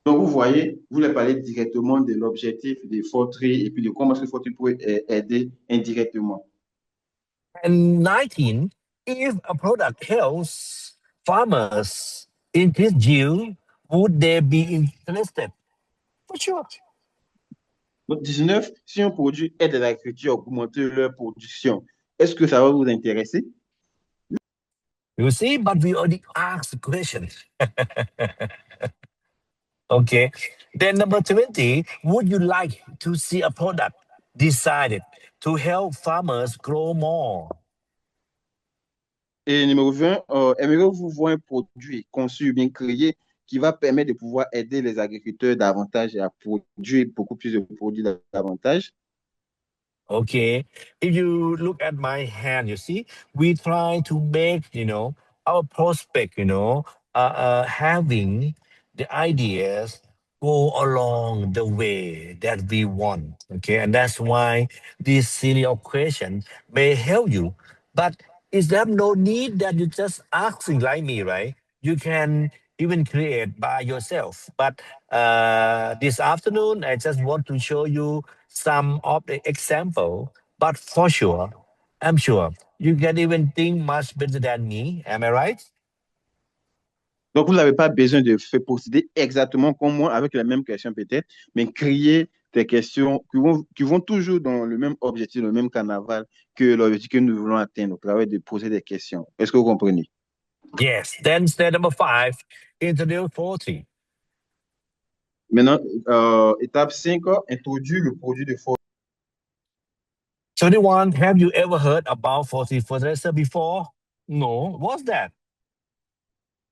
Donc, vous voyez, vous leur parlez directement de l'objectif de Fortry et puis de comment est-ce que Fortry pourrait aider indirectement. And 19, if a product helps farmers increase yield, would they be interested? For sure. Donc, 19, si un produit aide l'agriculture à augmenter leur production, est-ce que ça va vous intéresser? You see, but we already asked the question. Okay. Then number 20, would you like to see a product decided to help farmers grow more? Et numéro 20, aimeriez-vous voir un produit conçu ou bien créé qui va permettre de pouvoir aider les agriculteurs davantage et à produire beaucoup plus de produits davantage? Okay. If you look at my hand, you see, we try to make, our prospect, having the ideas go along the way that we want. Okay. And that's why this series of questions may help you. But is there no need that you just asking like me, right? You can even create by yourself. But this afternoon, I just want to show you some of the example. But for sure, I'm sure you can even think much better than me. Am I right? Donc, vous n'avez pas besoin de faire procéder exactement comme moi avec les mêmes questions peut-être, mais créer des questions qui vont toujours dans le même objectif, le même carnaval que l'objectif que nous voulons atteindre au travers de poser des questions. Est-ce que vous comprenez? Yes. Then step number 5, introduce 40. Maintenant, étape 5, introduire le produit de force. 21, have you ever heard about 40 fertilizer before? No. What's that?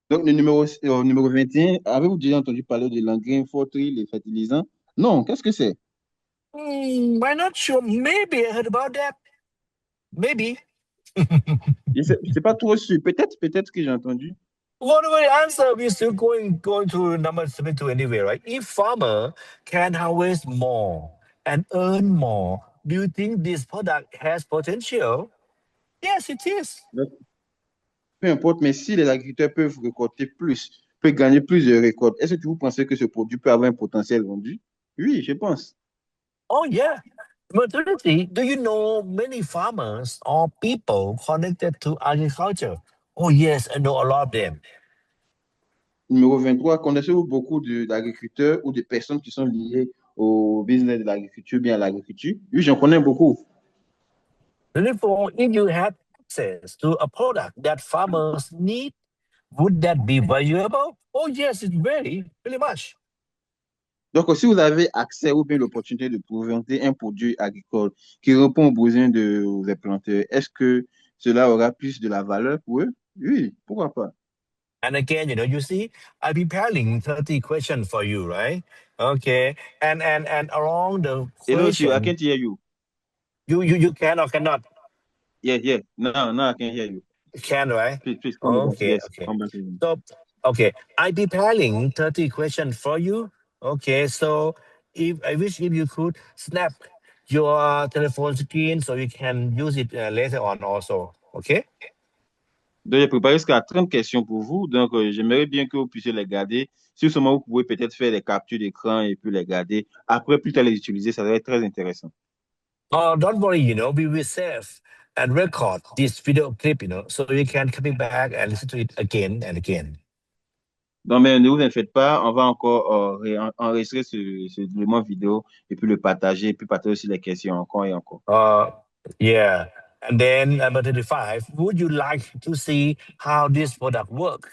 Donc, numéro 21, avez-vous déjà entendu parler de l'engrais forterie, les fertilisants? Non, qu'est-ce que c'est? I'm not sure. Maybe I heard about that. Maybe. C'est pas trop sûr. Peut-être que j'ai entendu. Whatever the answer, we're still going to number 72 anyway, right? If farmer can harvest more and earn more, do you think this product has potential? Yes, it is. Donc, peu importe, mais si les agriculteurs peuvent récolter plus, peuvent gagner plus de récoltes, est-ce que vous pensez que ce produit peut avoir un potentiel vendu? Oui, je pense. Oh yeah. Maternity, do you know many farmers or people connected to agriculture? Oh yes, I know a lot of them. Numéro 23, connaissez-vous beaucoup d'agriculteurs ou de personnes qui sont liées au business de l'agriculture, bien à l'agriculture? Oui, j'en connais beaucoup. Therefore, if you had access to a product that farmers need, would that be valuable? Oh yes, it's very much. Donc, si vous avez accès ou bien l'opportunité de présenter un produit agricole qui répond aux besoins des planteurs, est-ce que cela aura plus de la valeur pour eux? Oui, pourquoi pas? And again, you see, I'm preparing 30 questions for you, right? Okay. And along the Hello, Siri, I question, can't hear you. you can or cannot Yeah, yeah. No, no, I can't hear you. can, right? Please come back. Okay, Yes, okay. come back again. So okay, I'm preparing 30 questions for you. Okay, so if you could snap your telephone screen so you can use it later on also. Okay? Donc, j'ai préparé jusqu'à 30 questions pour vous. Donc, j'aimerais bien que vous puissiez les garder. Si seulement vous pouvez peut-être faire des captures d'écran et puis les garder. Après, plus tard les utiliser, ça va être très intéressant. Oh, don't worry, we will save and record this video clip, so you can coming back and listen to it again and again. Donc, mais ne vous en faites pas, on va encore enregistrer ce élément vidéo et puis le partager et puis partager aussi les questions encore et encore. Uh, yeah. And then number 35, would you like to see how this product work?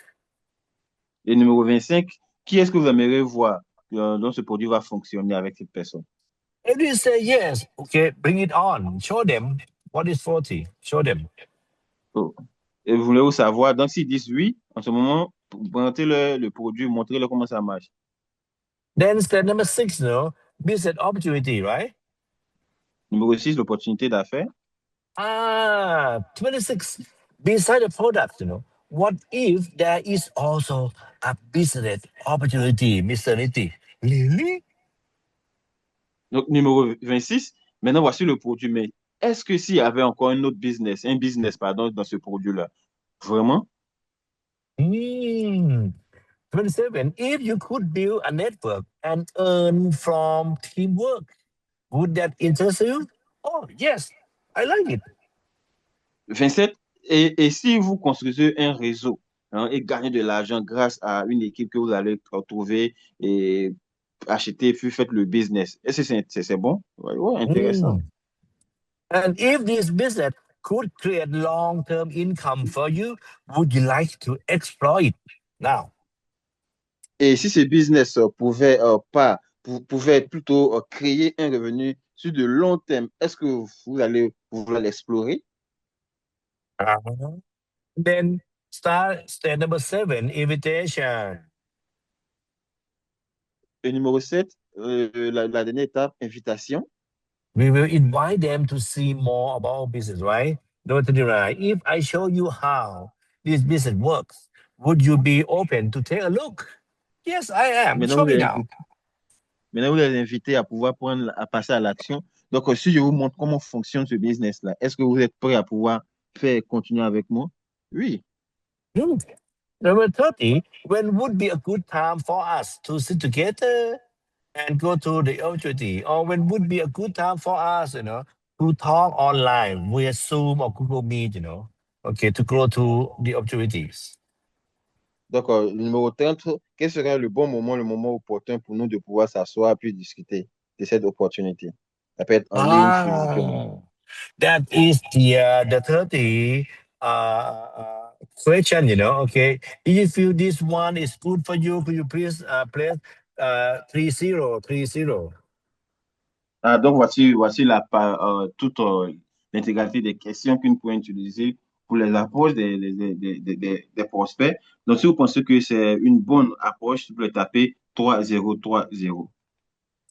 Et numéro 25, qui est-ce que vous aimeriez voir dont ce produit va fonctionner avec cette personne? If you say yes, okay, bring it on. Show them what is 40. Show them. Oh. Et vous voulez savoir, donc s'ils disent oui, en ce moment, présentez le produit, montrez-leur comment ça marche. Then step number 6, business opportunity, right? Numéro 6, l'opportunité d'affaires. 26. Beside the product, what if there is also a business opportunity, Mr. Niti? Really? Donc, numéro 26, maintenant voici le produit. Mais est-ce que s'il y avait encore un business, pardon, dans ce produit-là, vraiment? Hmm. 27. If you could build a network and earn from teamwork, would that interest you? Oh, yes, I like it. 27, et si vous construisez un réseau hein, et gagnez de l'argent grâce à une équipe que vous allez retrouver et acheter, puis faites le business, est-ce que c'est bon? Ouais, ouais, intéressant. Hmm. And if this business could create long-term income for you, would you like to explore it now? Et si ce business pouvait pas, pouvait plutôt créer un revenu sur de long terme, est-ce que vous allez vouloir l'explorer? Uh-huh. Then start step number 7, invitation. Et numéro 7, la dernière étape, invitation. We will invite them to see more about business, right? Number 29, if I show you how this business works, would you be open to take a look? Yes, I am. Maintenant, Show me now. vous les invitez à pouvoir à passer à l'action. Donc, si je vous montre comment fonctionne ce business-là, est-ce que vous êtes prêt à pouvoir faire continuer avec moi? Oui. Hmm. Number 30, when would be a good time for us to sit together and go to the opportunity? Or when would be a good time for us, to talk online via Zoom or Google Meet, okay, to go to the opportunities? Donc, le numéro 30, quel sera le moment opportun pour nous de pouvoir s'asseoir puis discuter de cette opportunité? Ça peut être en ligne, physiquement. Ah, that is the 30 question, okay. If you this one is good for you, could you please press 3030? Donc, voici toute l'intégralité des questions qu'une peut utiliser pour les approches des prospects. Donc, si vous pensez que c'est une bonne approche, vous pouvez taper 3030,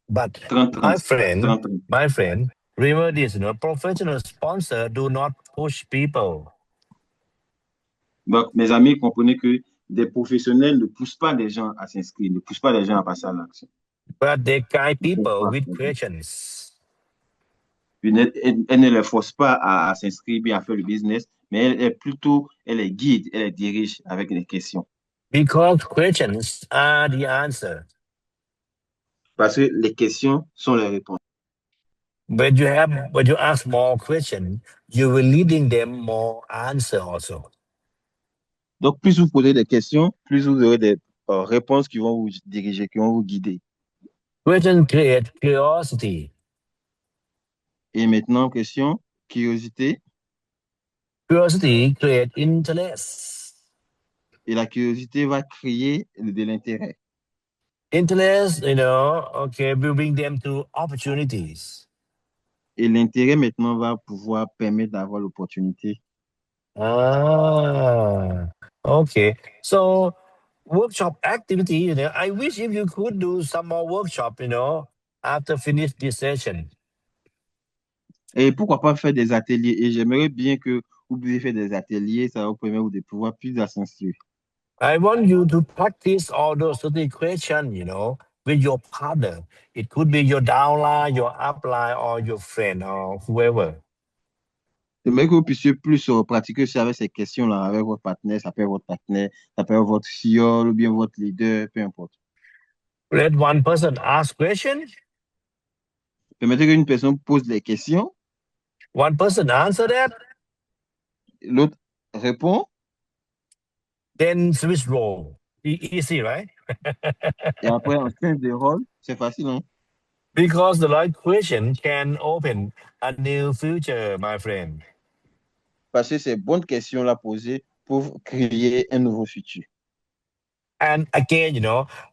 But 3030, my friend, 3030. my friend, remember this, professional sponsor do not push people, Donc, mes amis, comprenez que des professionnels ne poussent pas les gens à s'inscrire, ne poussent pas les gens à passer à l'action. but they guide Ils ne font people pas. with questions. Elle ne les force pas à s'inscrire, bien à faire le business, mais elle les guide, elle les dirige avec des questions. Because questions are the answer. Parce que les questions sont les réponses. When you ask more questions, you will leading them more answer also. Donc, plus vous posez des questions, plus vous aurez des réponses qui vont vous diriger, qui vont vous guider. Questions create curiosity. Et maintenant, question, curiosité. Curiosity create interest. Et la curiosité va créer de l'intérêt. Interest, okay, will bring them to opportunities. Et l'intérêt maintenant va pouvoir permettre d'avoir l'opportunité. Ah, okay. So workshop activity, I wish if you could do some more workshop, after finish this session. Et pourquoi pas faire des ateliers? Et j'aimerais bien que vous puissiez faire des ateliers, ça va vous permettre de pouvoir plus accentuer. I want you to practice all those 30 questions, with your partner. It could be your downline, your upline, or your friend, or whoever. J'aimerais que vous puissiez plus pratiquer aussi avec ces questions-là, avec votre partenaire, ça peut être votre partenaire, ça peut être votre CEO ou bien votre leader, peu importe. Let one person ask question, Permettez qu'une personne pose des questions, one person answer that, l'autre répond, then switch role. Easy, right? et après on change de rôle. C'est facile, hein? Because the right question can open a new future, my friend. Parce que ces bonnes questions-là posées pour créer un nouveau futur. And again,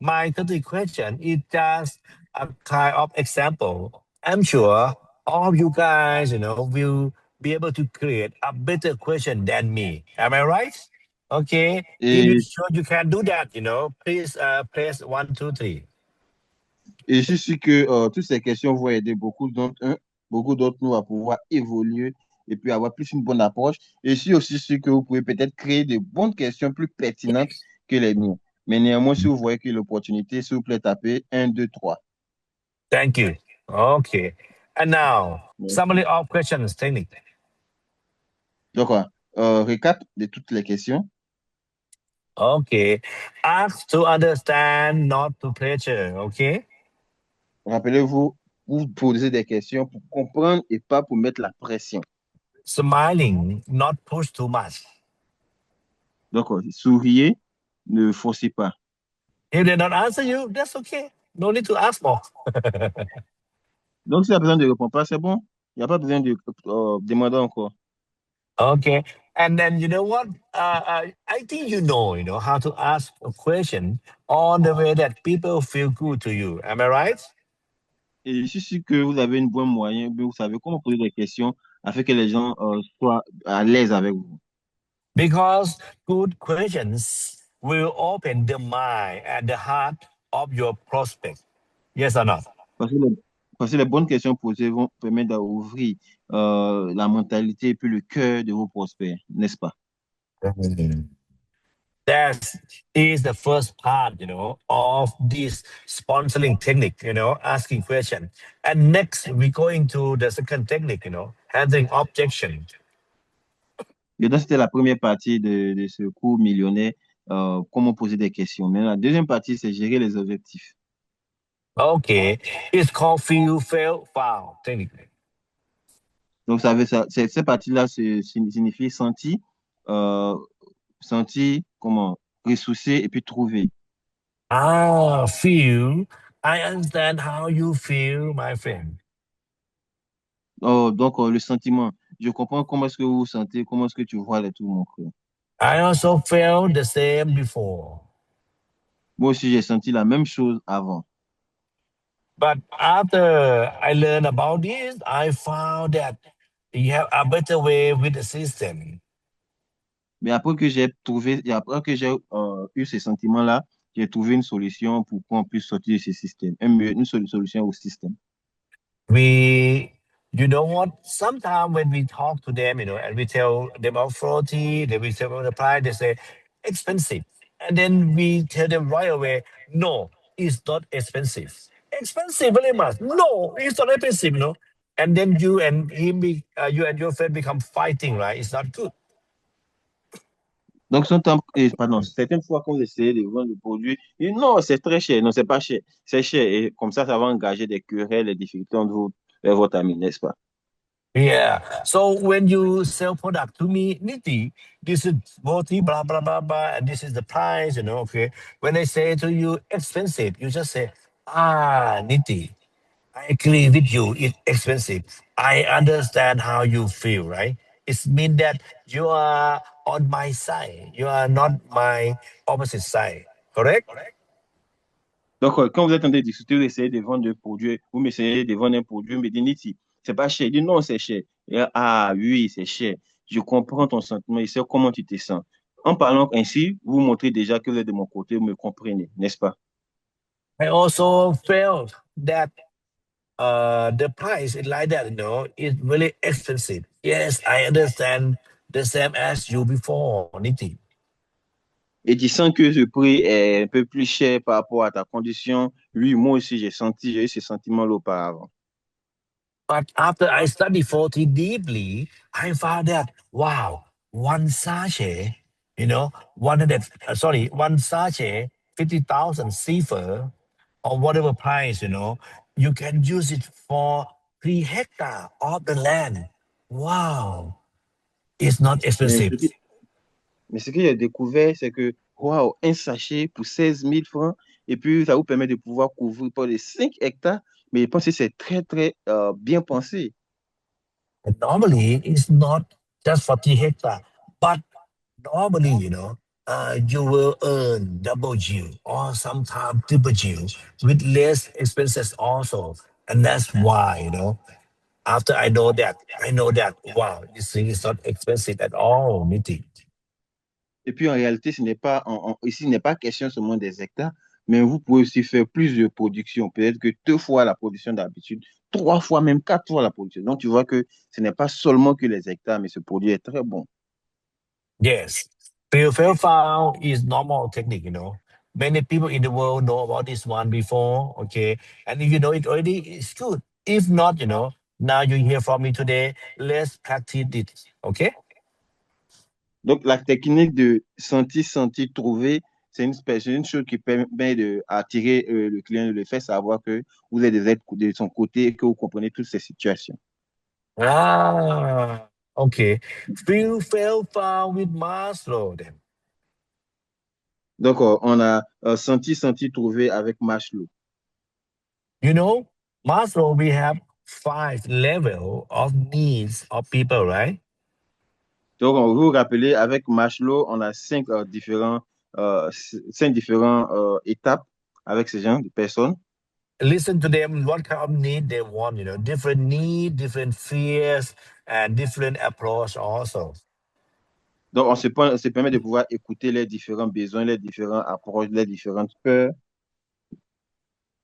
my 30 question is just a kind of example. I'm sure all of you guys, will be able to create a better question than me. Am I right? Okay. If you Et, sure you can do that, please press 1, 2, 3. et je suis sûr que toutes ces questions vont aider beaucoup d'entre nous à pouvoir évoluer et puis avoir plus une bonne approche. Et je suis aussi sûr que vous pouvez peut-être créer de bonnes questions plus pertinentes que les miennes. Mais néanmoins, si vous voyez que l'opportunité, s'il vous plaît, tapez 1, 2, 3. Thank you. Okay. And now, summary Merci. of questions technique. Donc, récap de toutes les questions. Okay. Ask to understand, not to pressure. Okay. Rappelez-vous, vous posez des questions pour comprendre et pas pour mettre la pression. Smiling, not push too much. Donc, souriez, ne forcez pas. If they don't answer you, that's okay. No need to ask more. Donc, si la personne ne répond pas, c'est bon. Il n'y a pas besoin de demander encore. Okay. And then you know what? I think how to ask a question on the way that people feel good to you. Am I right? Et je suis sûr que vous avez une bonne moyen, mais vous savez comment poser des questions afin que les gens soient à l'aise avec vous. Because good questions will open the mind and the heart of your prospect. Yes or not? Parce que parce que les bonnes questions posées vont permettre d'ouvrir la mentalité et puis le cœur de vos prospects, n'est-ce pas? Mhm. That is the first part, of this sponsoring technique, asking question. And next, we go into the second technique, handling objection. Et donc, c'était la première partie de ce cours millionnaire, comment poser des questions. Mais la deuxième partie, c'est gérer les objectifs. Okay, it's called feel, fail, foul technique. Donc, ça veut, ça, cette partie-là signifie sentir, euh, sentir, comment, ressourcer et puis trouver. Ah, feel. I understand how you feel, my friend. Oh, donc, le sentiment. Je comprends comment est-ce que vous vous sentez, comment est-ce que tu vois les trucs, mon frère. I also felt the same before. Moi aussi, j'ai senti la même chose avant. But after I learned about this, I found that you have a better way with the system. Mais après que j'ai eu ces sentiments-là, j'ai trouvé une solution pour qu'on puisse sortir de ce système, solution au système. We, you know what? Sometimes when we talk to them, and we tell them about 40, then we tell them the price, they say expensive. And then we tell them right away, no, it's not expensive. Expensive very much. No, it's not expensive. And then you and him, you and your friend become fighting, right? It's not good. Donc, pardon, certaines fois, quand vous essayez de vendre le produit, ils disent, non, c'est très cher, non, c'est pas cher, c'est cher. Et comme ça va engager des querelles, des difficultés entre vous et votre ami, n'est-ce pas? Yeah. So when you sell product to me, Niti, this is 40, blah, blah, blah, blah, and this is the price, okay. When I say to you expensive, you just say, Niti, I agree with you, it's expensive. I understand how you feel, right? It means that you are on my side. You are not my opposite side. Correct? Donc, quand vous êtes en train de discuter, vous essayez de vendre un produit, vous m'essayez de vendre un produit, vous me dites, Niti, c'est pas cher. Il dit, non, c'est cher. Oui, c'est cher. Je comprends ton sentiment, je sais comment tu te sens. En parlant ainsi, vous montrez déjà que vous êtes de mon côté, vous me comprenez, n'est-ce pas? I also felt that the price is like that, is really expensive. Yes, I understand the same as you before, Niti. Et tu sens que ce prix est un peu plus cher par rapport à ta condition. Oui, moi aussi, j'ai eu ce sentiment-là auparavant. But after I study 40 deeply, I found that, wow, one sachet, one sachet, 50,000 cipher or whatever price, you can use it for 3 hectares of the land. Wow, it's not Mais expensive. ce que j'ai découvert, c'est que, waouh, un sachet pour 16 000 francs, et puis ça vous permet de pouvoir couvrir pas de 5 hectares, mais je pense que c'est très, très bien pensé. And normally, it's not just 40 hectares, but normally, you will earn double yield or sometimes triple yield with less expenses also. And that's why, after I know that, wow, this thing is not expensive at all, Niti. Et puis en réalité, ici, il n'est pas question seulement des hectares, mais vous pouvez aussi faire plus de production, peut-être que 2 fois la production d'habitude, 3 fois, même 4 fois la production. Donc tu vois que ce n'est pas seulement que les hectares, mais ce produit est très bon. Yes. Fail found is normal technique. Many people in the world know about this one before, okay? And if you know it already, it's good. If not, now you hear from me today, let's practice it, okay? Donc, la technique de sentir, sentir, trouver, c'est une chose qui permet d'attirer le client, de le faire savoir que vous êtes de son côté et que vous comprenez toutes ces situations. Okay. Fail found with Maslow then. Donc, on a senti, senti, trouver avec Maslow. You know, Maslow, we have 5 level of needs of people, right? Donc, vous vous rappelez, avec Maslow, on a cinq différents étapes avec ces gens, de personnes. Listen to them, what kind of need they want, different need, different fears, and different approach also. Donc, on se permet de pouvoir écouter les différents besoins, les différents approches, les différentes peurs.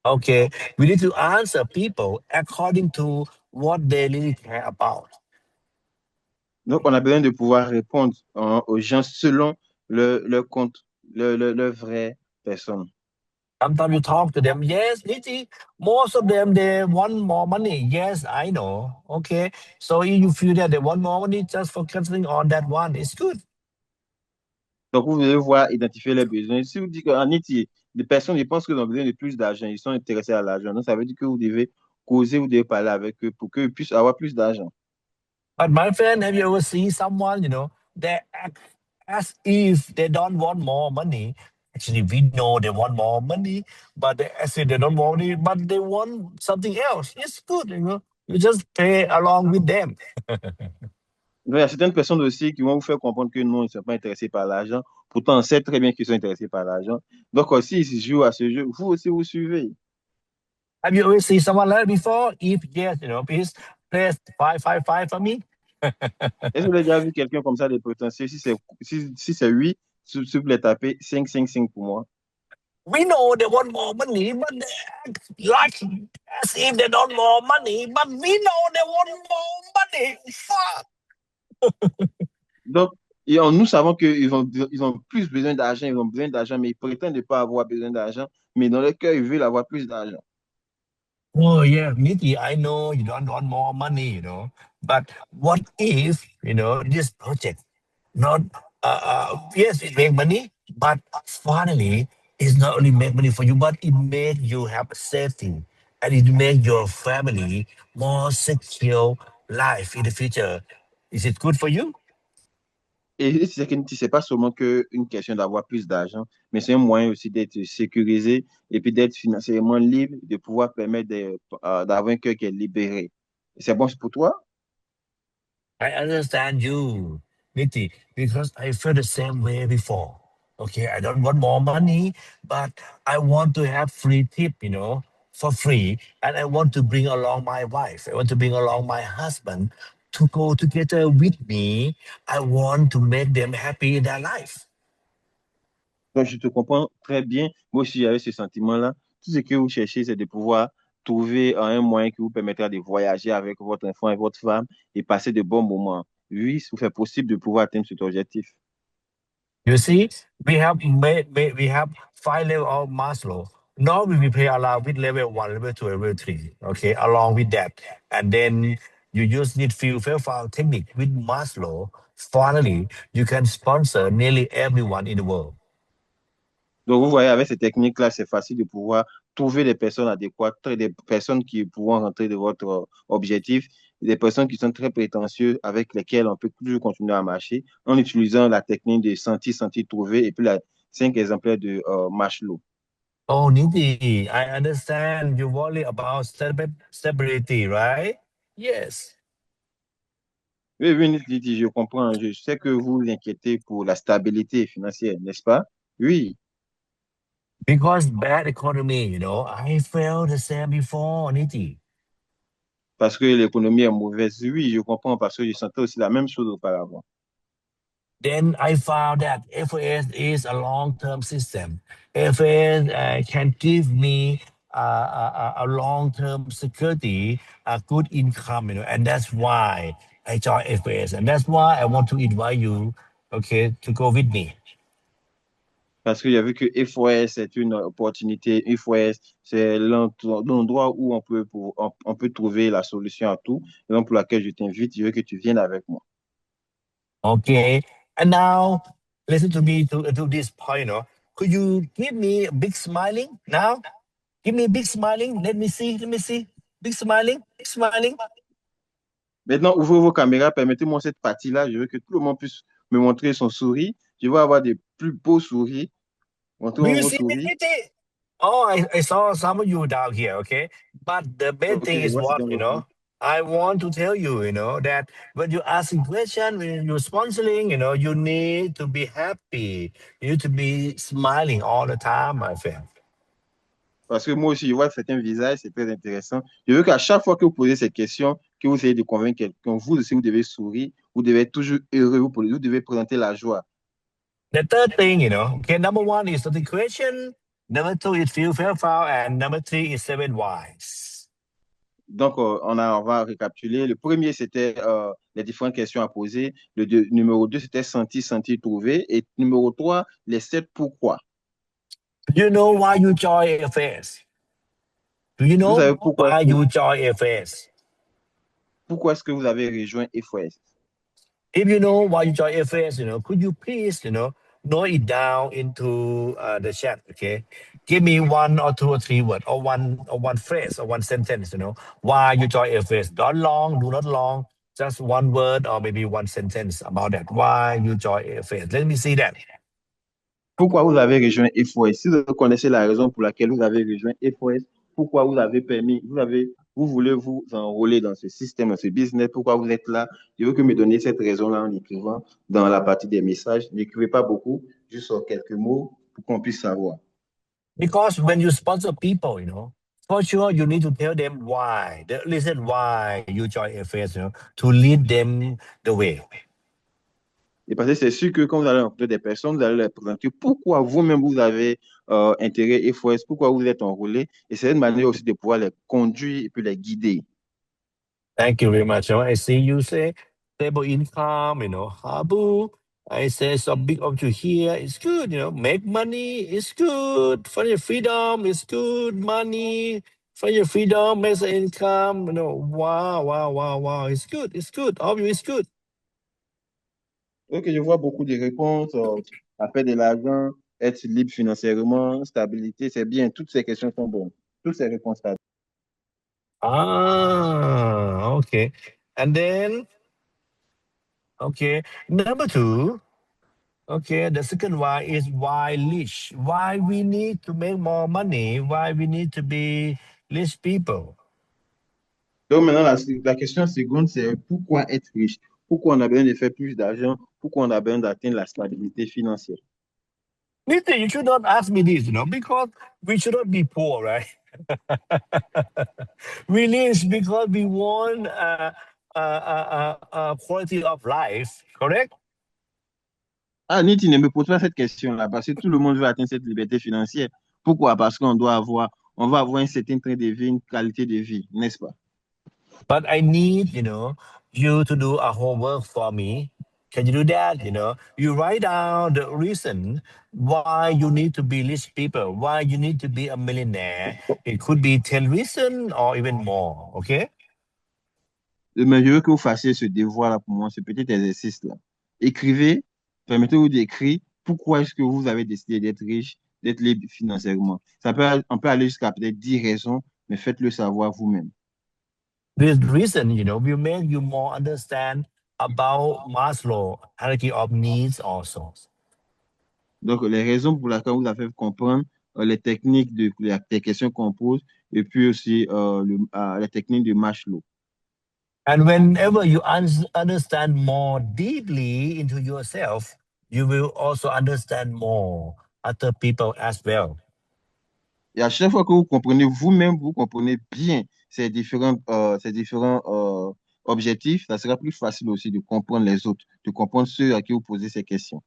Okay, we need to answer people according to what they really care about. Donc, on a besoin de pouvoir répondre aux gens selon leur compte, leur vraie personne. Sometimes you talk to them, yes, Niti, most of them, they want more money. Yes, I know. Okay, so if you feel that they want more money, just focusing on that one is good. Donc, vous devez voir, identifier les besoins. Si vous dites qu'en Haïti, les personnes, ils pensent qu'ils ont besoin de plus d'argent, ils sont intéressés à l'argent. Donc, ça veut dire que vous devez causer, vous devez parler avec eux pour qu'ils puissent avoir plus d'argent. But my friend, have you ever seen someone, they act as if they don't want more money? Actually, we know they want more money, but they as if they don't want money, but they want something else. It's good. You just pay along with them. Donc, il y a certaines personnes aussi qui vont vous faire comprendre que non, ils ne sont pas intéressés par l'argent. Pourtant, on sait très bien qu'ils sont intéressés par l'argent. Donc, aussi, ils jouent à ce jeu. Vous aussi, vous suivez. Have you ever seen someone like that before? If yes, please press 555 for me. Est-ce que vous avez déjà vu quelqu'un comme ça de potentiel? Si c'est oui, s'il vous plaît, tapez 5 pour moi. We know they want more money, but they act like as if they don't more money, but we know they want more money. Fuck. Donc, nous savons ils ont plus besoin d'argent, ils ont besoin d'argent, mais ils prétendent ne pas avoir besoin d'argent, mais dans leur cœur, ils veulent avoir plus d'argent. Oh yeah, Niti, I know you don't want more money, but what if, this project not, yes, it make money, but finally, it's not only make money for you, but it make you have safety and it make your family more secure life in the future. Is it good for you? Et c'est pas seulement une question d'avoir plus d'argent, mais c'est un moyen aussi d'être sécurisé et puis d'être financièrement libre, de pouvoir permettre d'avoir un cœur qui est libéré. C'est bon pour toi? I understand you, Niti, because I felt the same way before. Okay, I don't want more money, but I want to have free tip, for free. And I want to bring along my wife. I want to bring along my husband to go together with me. I want to make them happy in their life. Donc, je te comprends très bien. Moi aussi, j'avais ce sentiment-là. Tout ce que vous cherchez, c'est de pouvoir trouver un moyen qui vous permettra de voyager avec votre enfant et votre femme et passer de bons moments. Oui, c'est possible de pouvoir atteindre cet objectif. You see, we have 5 level of Maslow. Now we play around with level 1, level 2, level 3. Okay, along with that, and then you just need few profile technique with Maslow. Finally, you can sponsor nearly everyone in the world. Donc, vous voyez, avec ces techniques-là, c'est facile de pouvoir trouver des personnes adéquates, des personnes qui pourront rentrer de votre objectif, des personnes qui sont très prétentieuses, avec lesquelles on peut toujours continuer à marcher en utilisant la technique de sentir, sentir, trouver et puis la 5 exemplaires de Maslow. Oh, Nidhi, I understand you worry about stability, right? Yes. Oui, oui, Lydie, je comprends. Je sais que vous vous inquiétez pour la stabilité financière, n'est-ce pas? Oui, Because bad economy, I felt the same before, Nidhi. parce que l'économie est mauvaise. Oui, je comprends parce que je sentais aussi la même chose auparavant. Then I found that FOS is a long-term system. FOS can give me a long-term security, a good income, and that's why I joined FOS, and that's why I want to invite you, okay, to go with me. Parce qu'il y a vu que FOS est une opportunité. FOS, c'est l'endroit où on peut trouver la solution à tout. Et donc, pour laquelle je t'invite, je veux que tu viennes avec moi. Okay, and now listen to me to this point. Could you give me a big smiling now? Give me a big smiling. Let me see. Let me see. Big smiling. Big smiling. Maintenant, ouvrez vos caméras, permettez-moi cette partie-là. Je veux que tout le monde puisse me montrer son sourire. Je veux avoir des plus beaux sourires. Do Montrez-moi you vos see me, sourires. Niti? Oh, I saw some of you down here, okay? But the main Ok, thing je is vois, c'est what, dans votre sourire. I want to tell you, that when you're asking question, when you're sponsoring, you need to be happy. You need to be smiling all the time, my friend. Parce que moi aussi, je vois certains visages, c'est très intéressant. Je veux qu'à chaque fois que vous posez ces questions, que vous essayez de convaincre quelqu'un, vous aussi, vous devez sourire, vous devez être toujours heureux, vous devez présenter la joie. The third thing, okay, number one is the question, number two is feel fair foul, and number three is seven wise. Donc, on va récapituler. Le premier, c'était les différentes questions à poser. Numéro 2, c'était sentir, sentir, trouver. Et numéro 3, les 7 pourquoi. Do you know why you join AFS? Do you Vous savez know why you join AFS? pourquoi est-ce que vous avez rejoint FOS? If you know why you join FS, could you please, note it down into the chat, okay? Give me one or two or three words, or one phrase, or one sentence, why you join FS. Not long, do not long, just one word or maybe one sentence about that. Why you join FS. Let me see that. Pourquoi vous avez rejoint FOS? Si vous connaissez la raison pour laquelle vous avez rejoint FOS, pourquoi vous avez permis, vous voulez vous enrôler dans ce système, dans ce business, pourquoi vous êtes là? Je veux que me donniez cette raison-là en écrivant dans la partie des messages. N'écrivez pas beaucoup, juste quelques mots pour qu'on puisse savoir. Because when you sponsor people, For sure, you need to tell them why, the reason why you join FS, to lead them the way. Et parce que c'est sûr que quand vous allez rencontrer des personnes, vous allez leur présenter pourquoi vous-même vous avez intérêt FOS, pourquoi vous êtes enrôlé. Et c'est une manière aussi de pouvoir les conduire et puis les guider. Thank you very much. I see you say stable income, Habu. I say some big opportunity here. It's good, make money. It's good. Find your freedom. It's good. Money. Find your freedom. Make the income. Wow, wow, wow, wow. It's good. It's good. Obviously, it's good. Ok, je vois beaucoup de réponses. À faire de l'argent, être libre financièrement, stabilité, c'est bien. Toutes ces questions sont bonnes. Toutes ces réponses-là. Okay. And then, okay, number two. Okay, the second why is why rich. Why we need to make more money. Why we need to be rich people. Donc maintenant, la question seconde, c'est pourquoi être riche? Pourquoi on a besoin de faire plus d'argent? Pourquoi on a besoin d'atteindre la stabilité financière? Listen, you should not ask me this, because we should not be poor, right? We rich because we want quality of life, correct? Ah, Niti, ne me pose pas cette question-là, parce que tout le monde veut atteindre cette liberté financière. Pourquoi? Parce on va avoir un certain train de vie, une qualité de vie, n'est-ce pas? But I need, you to do a homework for me. Can you do that? You write down the reason why you need to be rich people, why you need to be a millionaire. It could be 10 reasons or even more. Okay? Mais je veux que vous fassiez ce devoir-là pour moi, ce petit exercice-là. Écrivez, permettez-vous d'écrire pourquoi est-ce que vous avez décidé d'être riche, d'être libre financièrement. On peut aller jusqu'à peut-être 10 raisons, mais faites-le savoir vous-même. This reason, will make you more understand about Maslow hierarchy of needs also. Donc, les raisons pour lesquelles vous avez fait comprendre les techniques des questions qu'on pose et puis aussi les techniques de Maslow. And whenever you understand more deeply into yourself, you will also understand more other people as well. Et à chaque fois que vous comprenez vous-même, vous comprenez bien ces différents objectifs, ça sera plus facile aussi de comprendre les autres, de comprendre ceux à qui vous posez ces questions.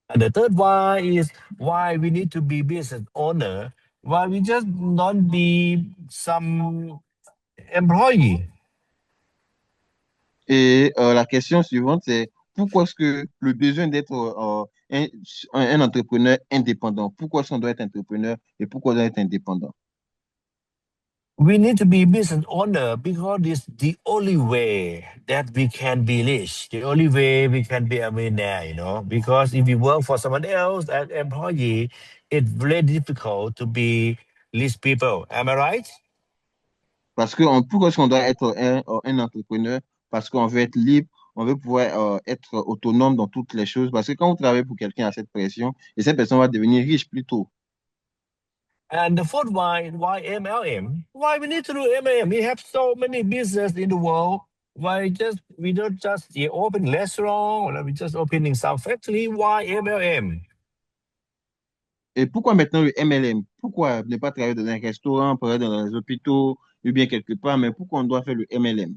And the third why is why we need to be business owner, why we just not be some employee. Et la question suivante, c'est pourquoi est-ce que le besoin d'être un entrepreneur indépendant, pourquoi est-ce qu'on doit être entrepreneur et pourquoi on doit être indépendant? We need to be business owner because it's the only way that we can be rich, the only way we can be a millionaire, because if we work for someone else as employee, it's very difficult to be rich people. Am I right? Parce que pourquoi est-ce qu'on doit être un entrepreneur? Parce qu'on veut être libre, on veut pouvoir être autonome dans toutes les choses. Parce que quand vous travaillez pour quelqu'un à cette pression, et cette personne va devenir riche plus tôt. And the fourth why MLM? Why we need to do MLM? We have so many business in the world. Why we don't just open restaurant or we just opening some factory? Why MLM? Et pourquoi maintenant le MLM? Pourquoi ne pas travailler dans un restaurant, travailler dans les hôpitaux, ou bien quelque part, mais pourquoi on doit faire le MLM?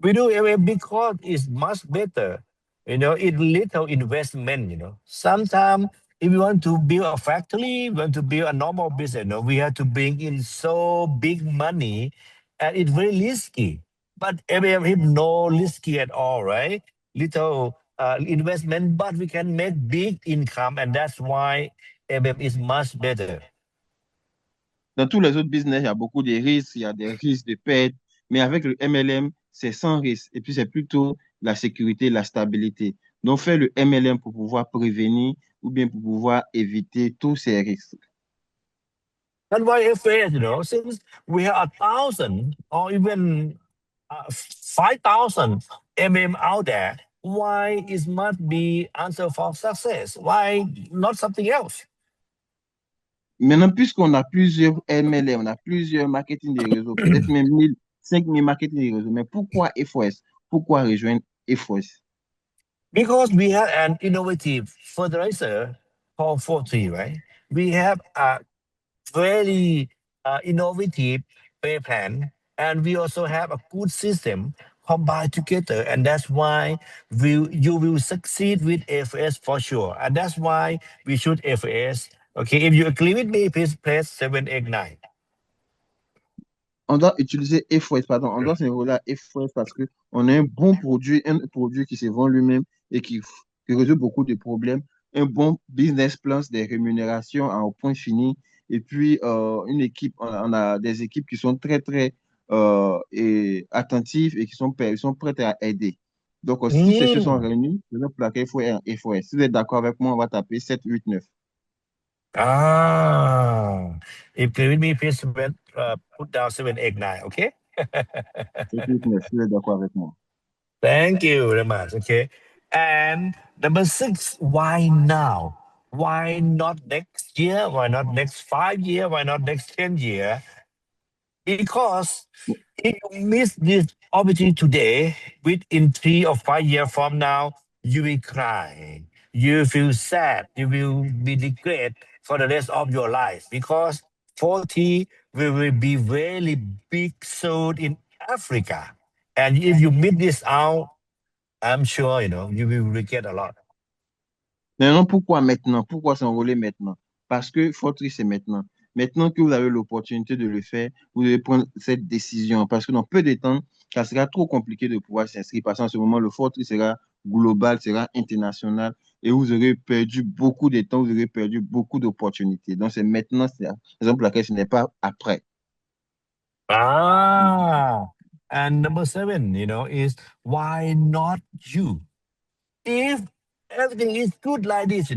We do MLM because it's much better. It little investment, Sometimes if we want to build a factory, we want to build a normal business, we have to bring in so big money and it's very risky. But MLM is no risky at all, right? Little investment, but we can make big income and that's why MLM is much better. Dans tous les autres business, il y a beaucoup de risques, il y a des risques de perte, mais avec le MLM, c'est sans risque. Et puis, c'est plutôt la sécurité, la stabilité. Donc, faire le MLM pour pouvoir prévenir ou bien pour pouvoir éviter tous ces risques. That's why FAS, since we have 1,000 or even 5,000 out there, why it must be answer for success? Why not something else? Maintenant, puisqu'on a plusieurs MLM, on a plusieurs marketing des réseaux, peut-être même 1000, 5000 marketing des réseaux, mais pourquoi FOS? Pourquoi rejoindre FOS? Because we have an innovative fertilizer called 40, right? We have a very innovative pay plan, and we also have a good system combined together, and that's why you will succeed with FS for sure, and that's why we should FS. Okay, if you agree with me, please press 789. On doit utiliser F-Forest, pardon, on doit s'enrôler à F-Forest parce qu'on a un produit qui se vend lui-même et qui résout beaucoup de problèmes, un bon business plan, des rémunérations au point fini, et puis une équipe, on a des équipes qui sont très, très attentives et qui sont prêtes à aider. Donc, si ces choses sont Mm. réunies, je vais plaquer F-Forest. Si vous êtes d'accord avec moi, on va taper 789. Ah, if agree with me, please put down 789. Okay. 789, si vous êtes d'accord avec moi. Thank you very much. Okay. And number six, why now? Why not next year? Why not next 5 year? Why not next 10 year? Because if you miss this opportunity today, within 3 or 5 years from now, you will cry. You feel sad. You will be regret for the rest of your life because 40 will be really big sold in Africa. And if you miss this out, I'm sure you will regret a lot. Maintenant, pourquoi maintenant? Pourquoi s'enrôler maintenant? Parce que Fortry, c'est maintenant. Maintenant que vous avez l'opportunité de le faire, vous devez prendre cette décision. Parce que dans peu de temps, ça sera trop compliqué de pouvoir s'inscrire. Parce qu'en ce moment, le Fortry sera global, sera international. Et vous aurez perdu beaucoup de temps, vous aurez perdu beaucoup d'opportunités. Donc, c'est maintenant, c'est la raison pour laquelle ce n'est pas après. Ah, and number seven, is why not you? If everything is good like this,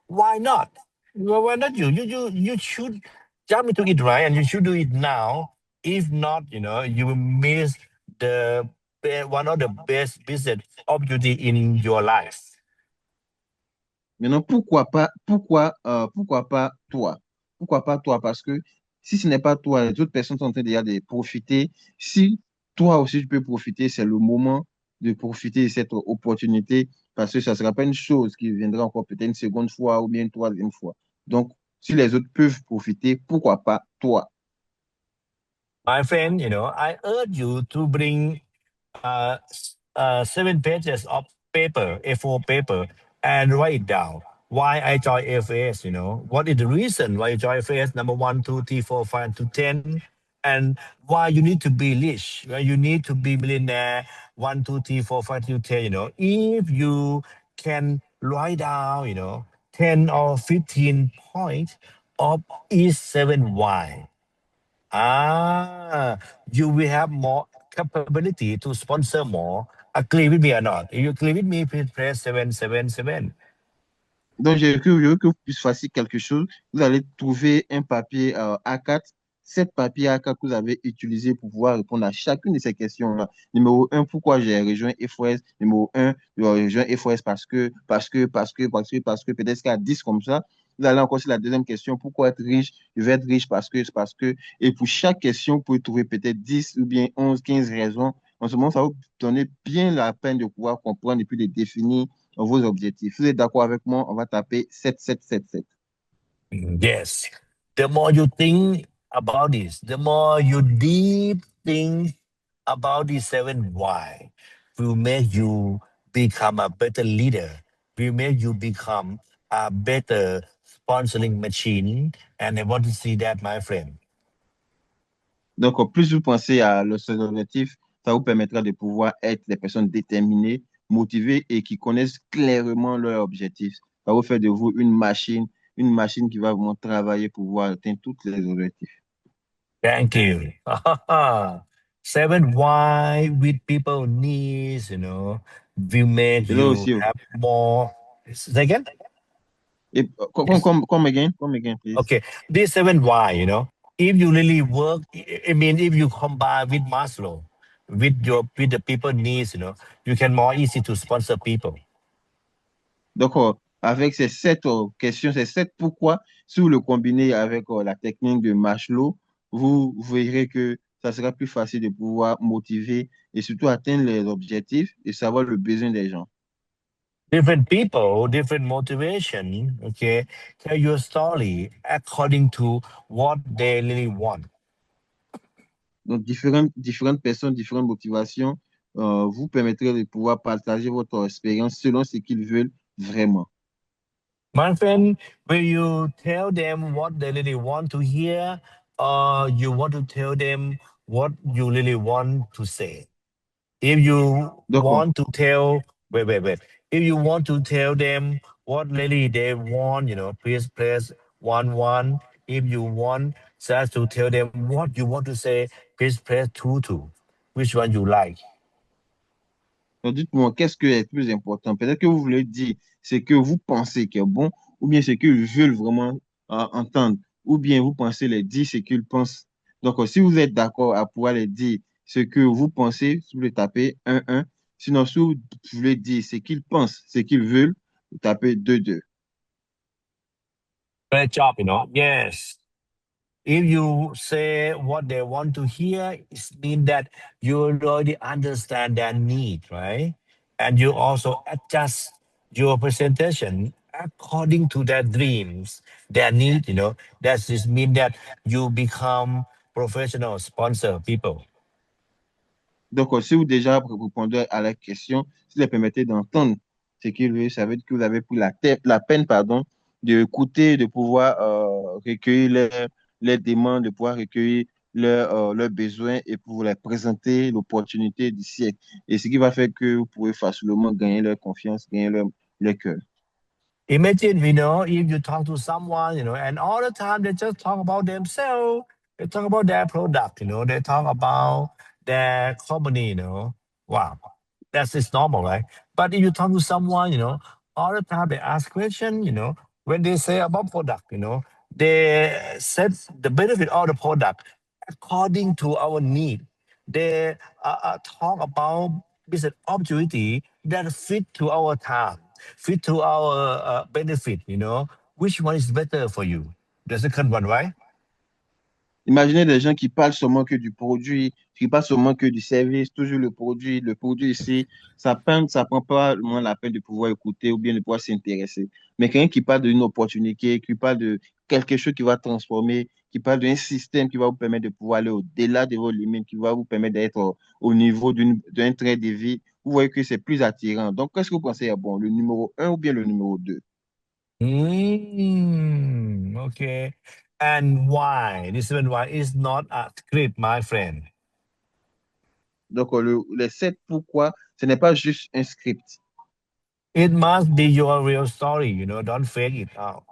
why not? Well, why not you? You should jump into it right, and you should do it now. If not, you will miss one of the best business opportunity in your life. Maintenant, pourquoi pas toi? Pourquoi pas toi? Parce que si ce n'est pas toi, les autres personnes sont en train déjà de profiter. Si toi aussi tu peux profiter, c'est le moment de profiter de cette opportunité parce que ça ne sera pas une chose qui viendra encore peut-être une seconde fois ou bien une troisième fois. Donc, si les autres peuvent profiter, pourquoi pas toi? My friend, I urge you to bring 7 pages of paper, A4 paper, and write it down. Why I join FAS, what is the reason why you join FAS? Number one, two, three, four, five to 10. And why you need to be rich, why you need to be millionaire, one, two, three, four, five to 10, If you can write down, 10 or 15 points of each seven why. You will have more capability to sponsor more. Agree with me or not? If you agree with me, please press 777. Donc, je veux que vous puissiez faire quelque chose. Vous allez trouver un papier A4, 7 papiers A4 que vous avez utilisés pour pouvoir répondre à chacune de ces questions-là. Numéro un, pourquoi j'ai rejoint FOS? Numéro un, j'ai rejoint FOS parce que, peut-être qu'il y a 10 comme ça. Vous allez encore sur la deuxième question, pourquoi être riche? Je vais être riche parce que. Et pour chaque question, vous pouvez trouver peut-être 10 ou bien 11, 15 raisons. En ce moment, ça va vous donner bien la peine de pouvoir comprendre et puis de définir vos objectifs. Si vous êtes d'accord avec moi, on va taper 7777. Yes. The more you think about this, the more you deep think about the seven why will make you become a better leader, will make you become a better sponsoring machine. And I want to see that, my friend. Donc, plus vous pensez à ces objectifs, ça vous permettra de pouvoir être des personnes déterminées, motivées et qui connaissent clairement leurs objectifs. Ça va vous faire de vous une machine qui va vraiment travailler pour pouvoir atteindre tous les objectifs. Thank you. Seven why with people needs, will make Et là you aussi, have more. Say again? et, Yes. come again, please. Okay. This seven why, if you really work, I mean, if you combine with Maslow, with the people needs, you can more easy to sponsor people. Donc, avec ces 7 questions, ces 7 pourquoi, si vous le combinez avec la technique de Maslow, vous verrez que ça sera plus facile de pouvoir motiver et surtout atteindre les objectifs et savoir le besoin des gens. Different people, different motivation. Okay, tell your story according to what they really want. Donc, différentes personnes, différentes motivations vous permettraient de pouvoir partager votre expérience selon ce qu'ils veulent vraiment. My friend, will you tell them what they really want to hear, or you want to tell them what you really want to say? If you D'accord. want to tell, wait. If you want to tell them what really they want, please press 1 1. If you want just to tell them what you want to say, please press 2 2. Which one you like? Donc, dites-moi, qu'est-ce qui est plus important? Peut-être que vous voulez dire ce que vous pensez qui est bon, ou bien ce qu'ils veulent vraiment entendre, ou bien vous pensez les dire ce qu'ils pensent. Donc, si vous êtes d'accord à pouvoir les dire ce que vous pensez, vous le tapez 1 1. Sinon, si vous voulez dire ce qu'ils pensent, ce qu'ils veulent, vous tapez 2 2. Great job. Yes. If you say what they want to hear, it means that you already understand their need, right? And you also adjust your presentation according to their dreams, their need. That just mean that you become professional sponsor people. Donc, si vous déjà répondez à la question, si vous les permettez d'entendre ce qu'ils veulent, ça veut dire que vous avez pris la peine, pardon, d'écouter, de pouvoir recueillir les demandes, de pouvoir recueillir leurs besoins et pour les présenter l'opportunité du siècle. Et ce qui va faire que vous pouvez facilement gagner leur confiance, gagner leur cœur. Imagine, if you talk to someone, and all the time they just talk about themselves, they talk about their product, they talk about their company. Wow, that's just normal, right? But if you talk to someone, all the time they ask questions, when they say about product, they set the benefit of the product according to our need. They talk about business opportunity that fit to our time, fit to our benefit. Which one is better for you? The second one, right? Imaginez des gens qui parlent seulement que du produit, qui parlent seulement que du service, toujours le produit ici, ça prend pas vraiment la peine de pouvoir écouter ou bien de pouvoir s'intéresser. Mais quelqu'un qui parle d'une opportunité, qui parle de quelque chose qui va transformer, qui parle d'un système qui va vous permettre de pouvoir aller au-delà de vos limites, qui va vous permettre d'être au niveau d'un train de vie, vous voyez que c'est plus attirant. Donc, qu'est-ce que vous pensez est bon, le numéro un ou bien le numéro 2? Okay. And why? This one why is not a script, my friend. Donc, les 7 pourquoi, ce n'est pas juste un script. It must be your real story. Don't fake it out.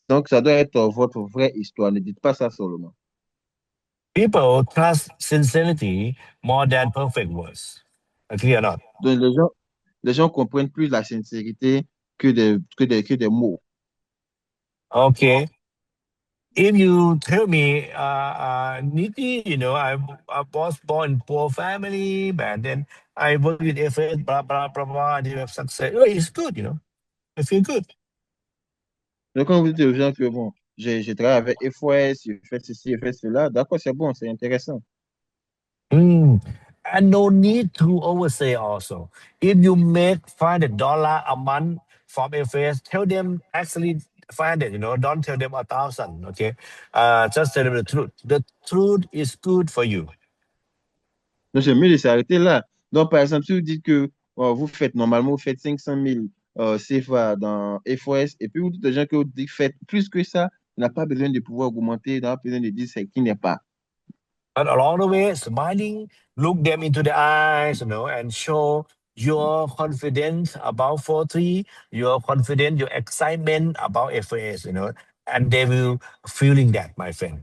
Donc, ça doit être votre vraie histoire. Ne dites pas ça seulement. People trust sincerity more than perfect words. Agree or not? Donc, les gens comprennent plus la sincérité que des mots. Okay. If you tell me, Nikki, I was born in poor family, but then I work with FS, blah, blah, blah, blah, and you have success. Oh, it's good. I feel good. Donc, quand vous dites aux gens que, bon, j'ai travaillé avec FOS, j'ai fait ceci, j'ai fait cela, d'accord, c'est bon, c'est intéressant. Mm. And no need to oversay also. If you make $500 a month from FS, tell them actually 500, don't tell them 1,000, okay? Just tell them the truth. The truth is good for you. Donc, c'est mieux de s'arrêter là. Donc, par exemple, si vous dites que normalement, vous faites 500 000 CFA dans FOS, et puis vous dites aux gens que vous faites plus que ça, on n'a pas besoin de pouvoir augmenter, on n'a pas besoin de dire ce qui n'est pas. But along the way, smiling, look them into the eyes, and show your confidence about 43, your confidence, your excitement about FAS, and they will feeling that, my friend.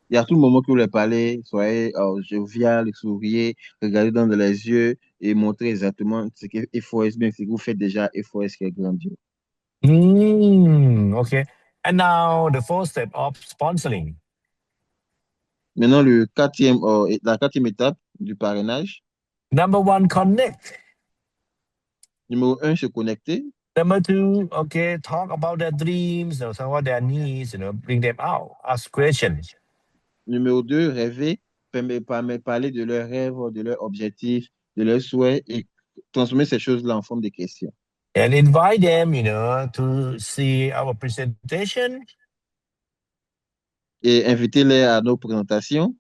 Et à tout moment que vous leur parlez, soyez jovial, souriez, regardez dans les yeux et montrez exactement ce que FOS, bien ce que vous faites déjà, FOS qui est grandiose. Okay. And now the first step of sponsoring. Maintenant, la quatrième étape du parrainage, Number one, connect. numéro un, se connecter. Number two, okay, talk about their dreams, talk about their needs, bring them out, ask questions. Numéro 2, rêver, parler de leurs rêves, de leurs objectifs, de leurs souhaits et transformer ces choses-là en forme de questions. And invite them, to see our presentation, Et invitez-les à nos présentations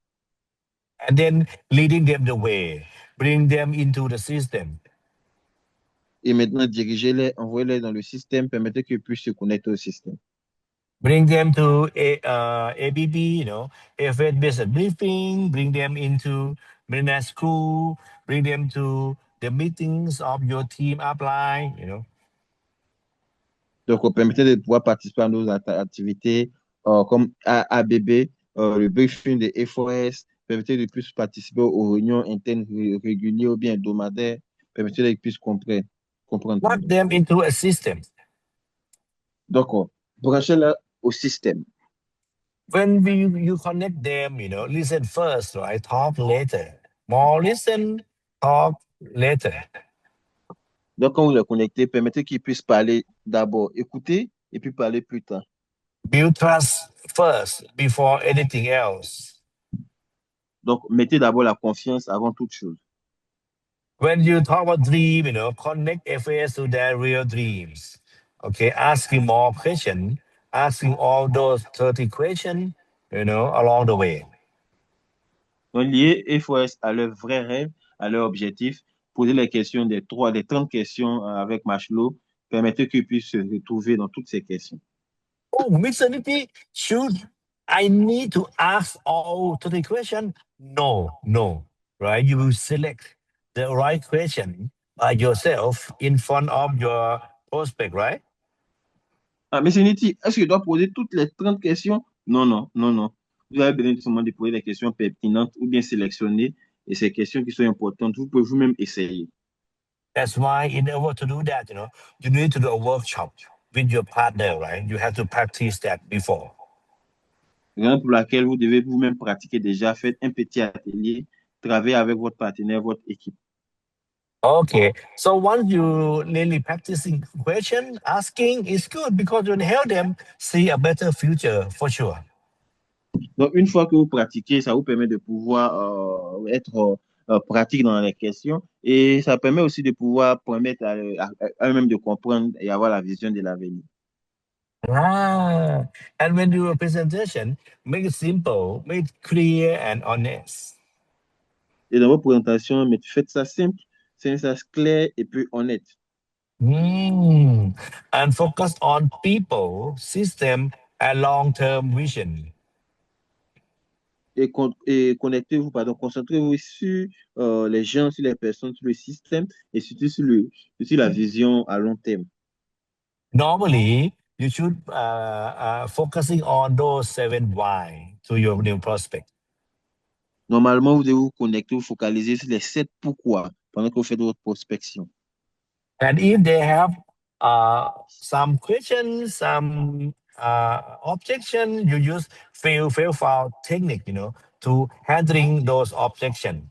and then leading them the way, bring them into the system. et maintenant dirigez-les, envoyez-les dans le système, permettez qu'ils puissent se connecter au système. Bring them to ABB, FS Business Briefing, bring them into Business School, bring them to the meetings of your team upline. Donc, permettez de pouvoir participer à nos activités comme ABB, le briefing de F4S, permettez de plus participer aux réunions internes régulières ou bien hebdomadaires, permettez de plus comprendre. Plug them into a system. Donc, branchez-les au système. When you connect them, listen first, right? Talk later. More listen, talk later. Donc, quand vous les connectez, permettez qu'ils puissent parler d'abord, écouter et puis parler plus tard. Build trust first before anything else. Donc, mettez d'abord la confiance avant toute chose. When you talk about dream, connect FAS to their real dreams. Okay, asking more questions, asking all those 30 questions, along the way. Donc, lier F4S à leurs vrais rêves, à leur objectif, poser les questions des 30 questions avec Maslow, permettez qu'ils puissent se retrouver dans toutes ces questions. Oh, Mr. Nipi, should I need to ask all 30 questions? No, right? You will select the right question by yourself in front of your prospect, right? Ah, mais c'est Niti, est-ce que je dois poser toutes les 30 questions? Non, non, non, non. Vous avez besoin seulement de poser des questions pertinentes ou bien sélectionner et ces questions qui sont importantes, vous pouvez vous-même essayer. That's why in order to do that, you need to do a workshop with your partner, right? You have to practice that before. Raison pour laquelle vous devez vous-même pratiquer déjà, faites un petit atelier, travaillez avec votre partenaire, votre équipe. Okay, so once you really practicing question asking is good because you help them see a better future for sure. Donc, une fois que vous pratiquez, ça vous permet de pouvoir être pratique dans les questions et ça permet aussi de pouvoir permettre à eux-mêmes de comprendre et avoir la vision de l'avenir. And when you do a presentation, make it simple, make it clear and honest. Et dans vos présentations, mais faites ça simple, c'est ça clair et puis honnête. And focus on people, system, and long-term vision. Et connectez-vous, pardon, concentrez-vous sur les gens, sur les personnes, sur le système et surtout sur la vision à long terme. Normally, you should focusing on those 7 why to your new prospect. Normalement, vous devez vous connecter, vous focaliser sur les 7 pourquoi pendant que vous faites votre prospection. And if they have some questions, some objection, you use fail file technique, to handling those objections.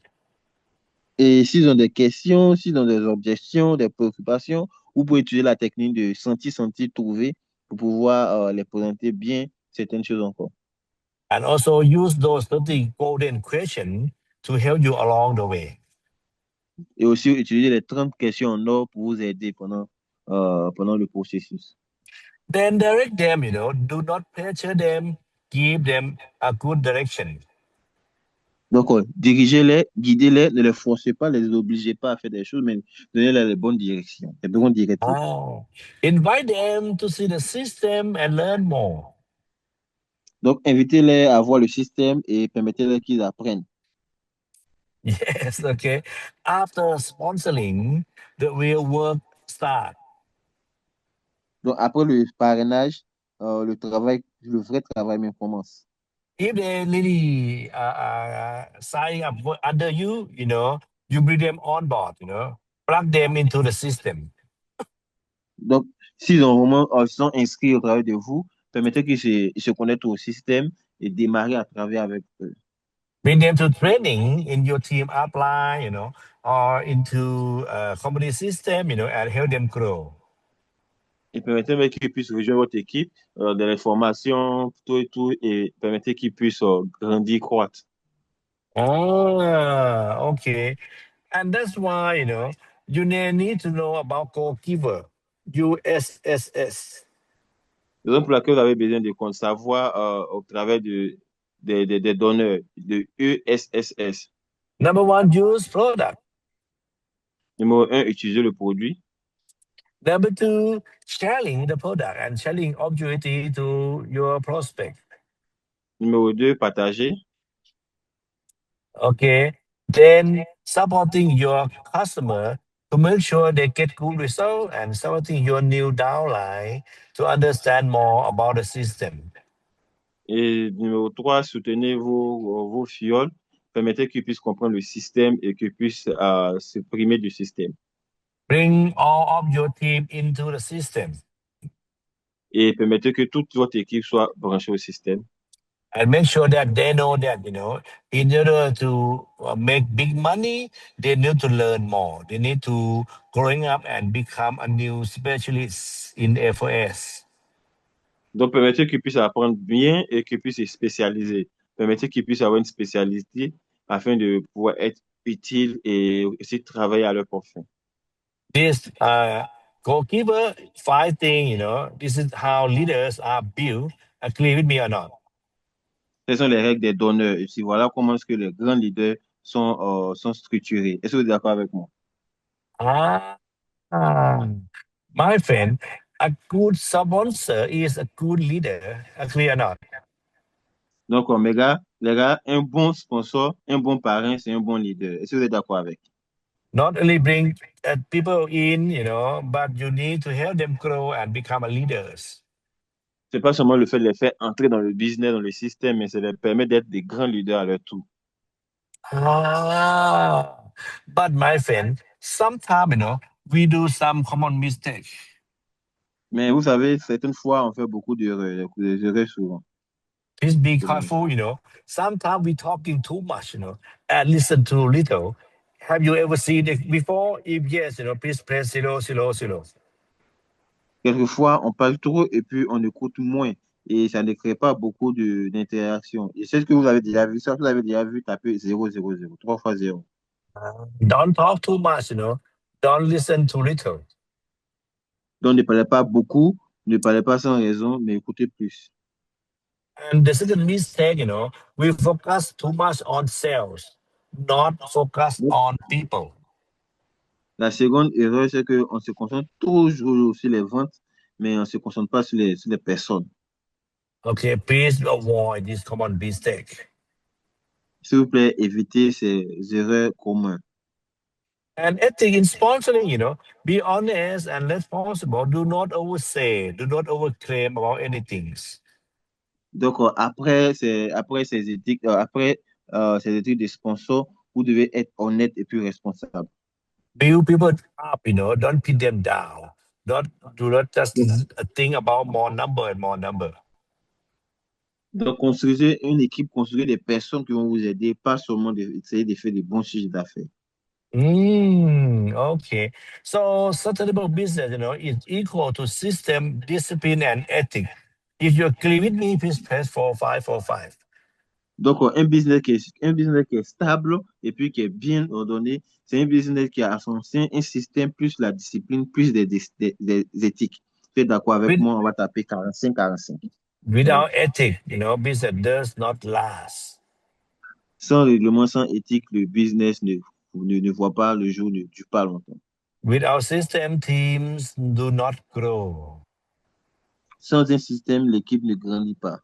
Et s'ils ont des questions, s'ils ont des objections, des préoccupations, vous pouvez utiliser la technique de sentir, trouver pour pouvoir les présenter bien certaines choses encore. And also use those 30 golden questions to help you along the way. Et aussi utiliser les 30 questions en or pour vous aider pendant le processus. Then direct them, do not pressure them, give them a good direction. Donc, dirigez-les, guidez-les, ne les forcez pas, ne les obligez pas à faire des choses, mais donnez-les les bonnes directions, les bonnes directives. Invite them to see the system and learn more. Donc, invitez-les à voir le système et permettez-leur qu'ils apprennent. Yes, okay. After sponsoring, the real work start. Donc, après le parrainage, le vrai travail même commence. If they really sign up under you, you bring them on board, plug them into the system. Donc, s'ils ont vraiment, sont inscrits au travail de vous, permettez qu'ils se connectent au système et démarrer à travers avec eux. Bring them to training in your team upline, or into company system, and help them grow. Et permettez qu'ils puissent rejoindre votre équipe dans les formations, tout et tout, et permettez qu'ils puissent grandir, croître. Okay. And that's why, you need to know about goalkeeper, USSS. Raison pour laquelle vous avez besoin de savoir au travers des donneurs de ESSS. Number one, use product. Numéro un, utiliser le produit. Number two, sharing the product and sharing opportunity to your prospect. Numéro 2, partager. Okay. Then supporting your customer to make sure they get good result and supporting your new downline to understand more about the system. Et numéro 3, soutenez vos fioles. Permettez qu'ils puissent comprendre le système et qu'ils puissent se primer du système. Bring all of your team into the system Et permettez que toute votre équipe soit branchée au système. and make sure that they know that, in order to make big money, they need to learn more. They need to growing up and become a new specialist in FOS. Donc, permettez qu'ils puissent apprendre bien et qu'ils puissent se spécialiser. Permettez qu'ils puissent avoir une spécialité afin de pouvoir être utile et aussi travailler à leur profit. This goalkeeper fighting, this is how leaders are built. Agree with me or not? Quelles sont les règles des donneurs? Et puis voilà comment est-ce que les grands leaders sont structurés. Est-ce que vous êtes d'accord avec moi? Ah, my friend, a good sponsor is a good leader. Agree or not? Donc, les gars, un bon sponsor, un bon parrain, c'est un bon leader. Est-ce que vous êtes d'accord avec? Not only bring people in, but you need to help them grow and become a leaders. C'est pas seulement le fait de les faire entrer dans le business, dans le système, mais c'est leur permettre d'être des grands leaders à leur tour. Ah, but my friend, sometimes, we do some common mistake. Mais vous savez, certaines fois, on fait beaucoup d'erreurs, des erreurs souvent. Please be Souvent. careful, Sometimes we talking too much, and listen too little. Have you ever seen it before? If yes, please press 000. Quelquefois, on parle trop et puis on écoute moins. Et ça ne crée pas beaucoup d'interaction. Et c'est ce que vous avez déjà vu. Ça, vous avez déjà vu taper 000, 3 fois 0. Don't talk too much, Don't listen too little. Donc, ne parlez pas beaucoup, ne parlez pas sans raison, mais écoutez plus. And the second mistake, we focus too much on sales, not focus on people. La seconde erreur, c'est qu'on se concentre toujours sur les ventes, mais on ne se concentre pas sur les personnes. Okay, please avoid this common mistake. S'il vous plaît, évitez ces erreurs communes. And ethic in sponsoring, be honest and responsible. Do not oversay, do not overclaim about anything. Donc, après ces éthiques de sponsor, vous devez être honnête et puis responsable. Build people up, don't pin them down. Do not just think about more number and more number. Donc, construisez une équipe, construisez des personnes qui vont vous aider, pas seulement essayer de faire des bons chiffres d'affaires. Okay. So sustainable business, is equal to system, discipline, and ethics. If you agree with me, please press 4545. Donc, un business qui est stable et puis qui est bien ordonné, c'est un business qui a à son sein un système plus la discipline, plus des éthiques. Tu es d'accord avec With, moi? On va taper 45-45. without ethics, business does not last. Sans règlement, sans éthique, le business ne voit pas le jour, ne dure pas longtemps. Without system, teams do not grow. Sans un système, l'équipe ne grandit pas.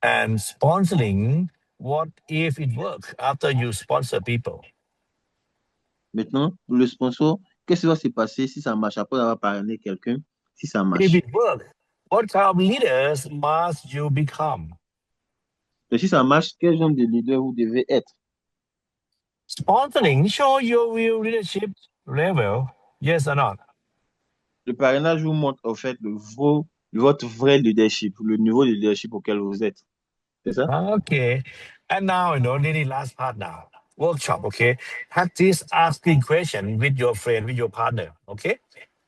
And sponsoring, what if it works after you sponsor people? Maintenant, pour le sponsor, qu'est-ce qui va se passer si ça marche après avoir parrainé quelqu'un, si ça If marche? it works, what kind of leaders must you become? Et si ça marche, quel genre de leader vous devez être? Sponsoring, show your real leadership level, yes or not? Le parrainage vous montre en fait votre vrai leadership, le niveau de leadership auquel vous êtes. C'est ça? Okay. And now, really last part now. Workshop, okay? Practice asking question with your friend, with your partner, okay?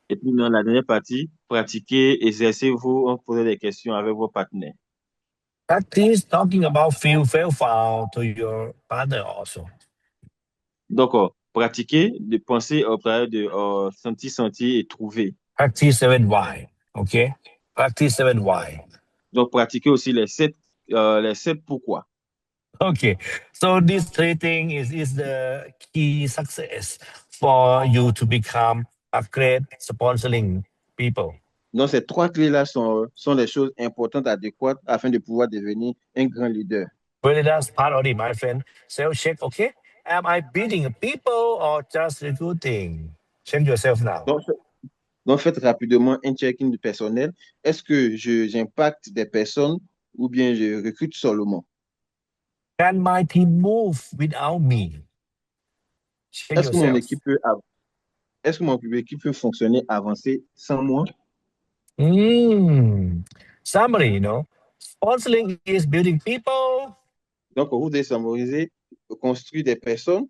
Et puis dans la dernière partie, pratiquez, exercez-vous en posant des questions avec vos partenaires. Practice talking about fail file to your partner also. Donc, pratiquer, de penser au travers de sentir, sentir et trouver. Practice 7 why. Okay. Practice 7 why. Donc, pratiquer aussi les sept pourquoi. Okay. So this three thing is the key success for you to become a great sponsoring people. Donc, ces trois clés-là sont les choses importantes, adéquates, afin de pouvoir devenir un grand leader. Really, that's part of it, my friend. Self check. Okay. Am I beating people or just recruiting? Check yourself now. Donc, donc, faites rapidement un check-in du personnel. Est-ce que j'impacte des personnes ou bien je recrute seulement? Can my team move without me? Check Est-ce que mon yourself. équipe peut, av- est-ce que mon équipe peut fonctionner, avancer sans moi? Summary, sponsoring is building people. Donc, vous devez summariser, construire des personnes,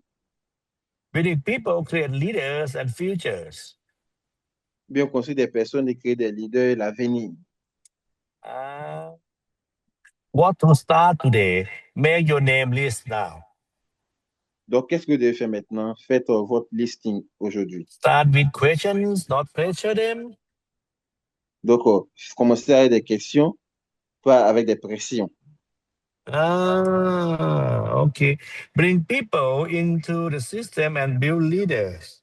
Building people create leaders and futures. bien construire des personnes et créer des leaders l'avenir. Uh, what to start today? Make your name list now. Donc, qu'est-ce que vous devez faire maintenant? Faites votre listing aujourd'hui. Start with questions, not pressure them. Donc, commencez avec des questions, pas avec des pressions. Okay. Bring people into the system and build leaders.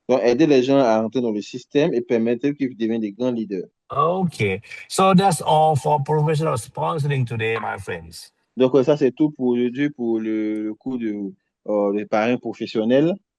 Donc, aider les gens à entrer dans le système et permettre qu'ils deviennent des grands leaders. Okay. So that's all for professional sponsoring today, my friends. Donc, ça, c'est tout pour aujourd'hui, pour le cours de parrain professionnel.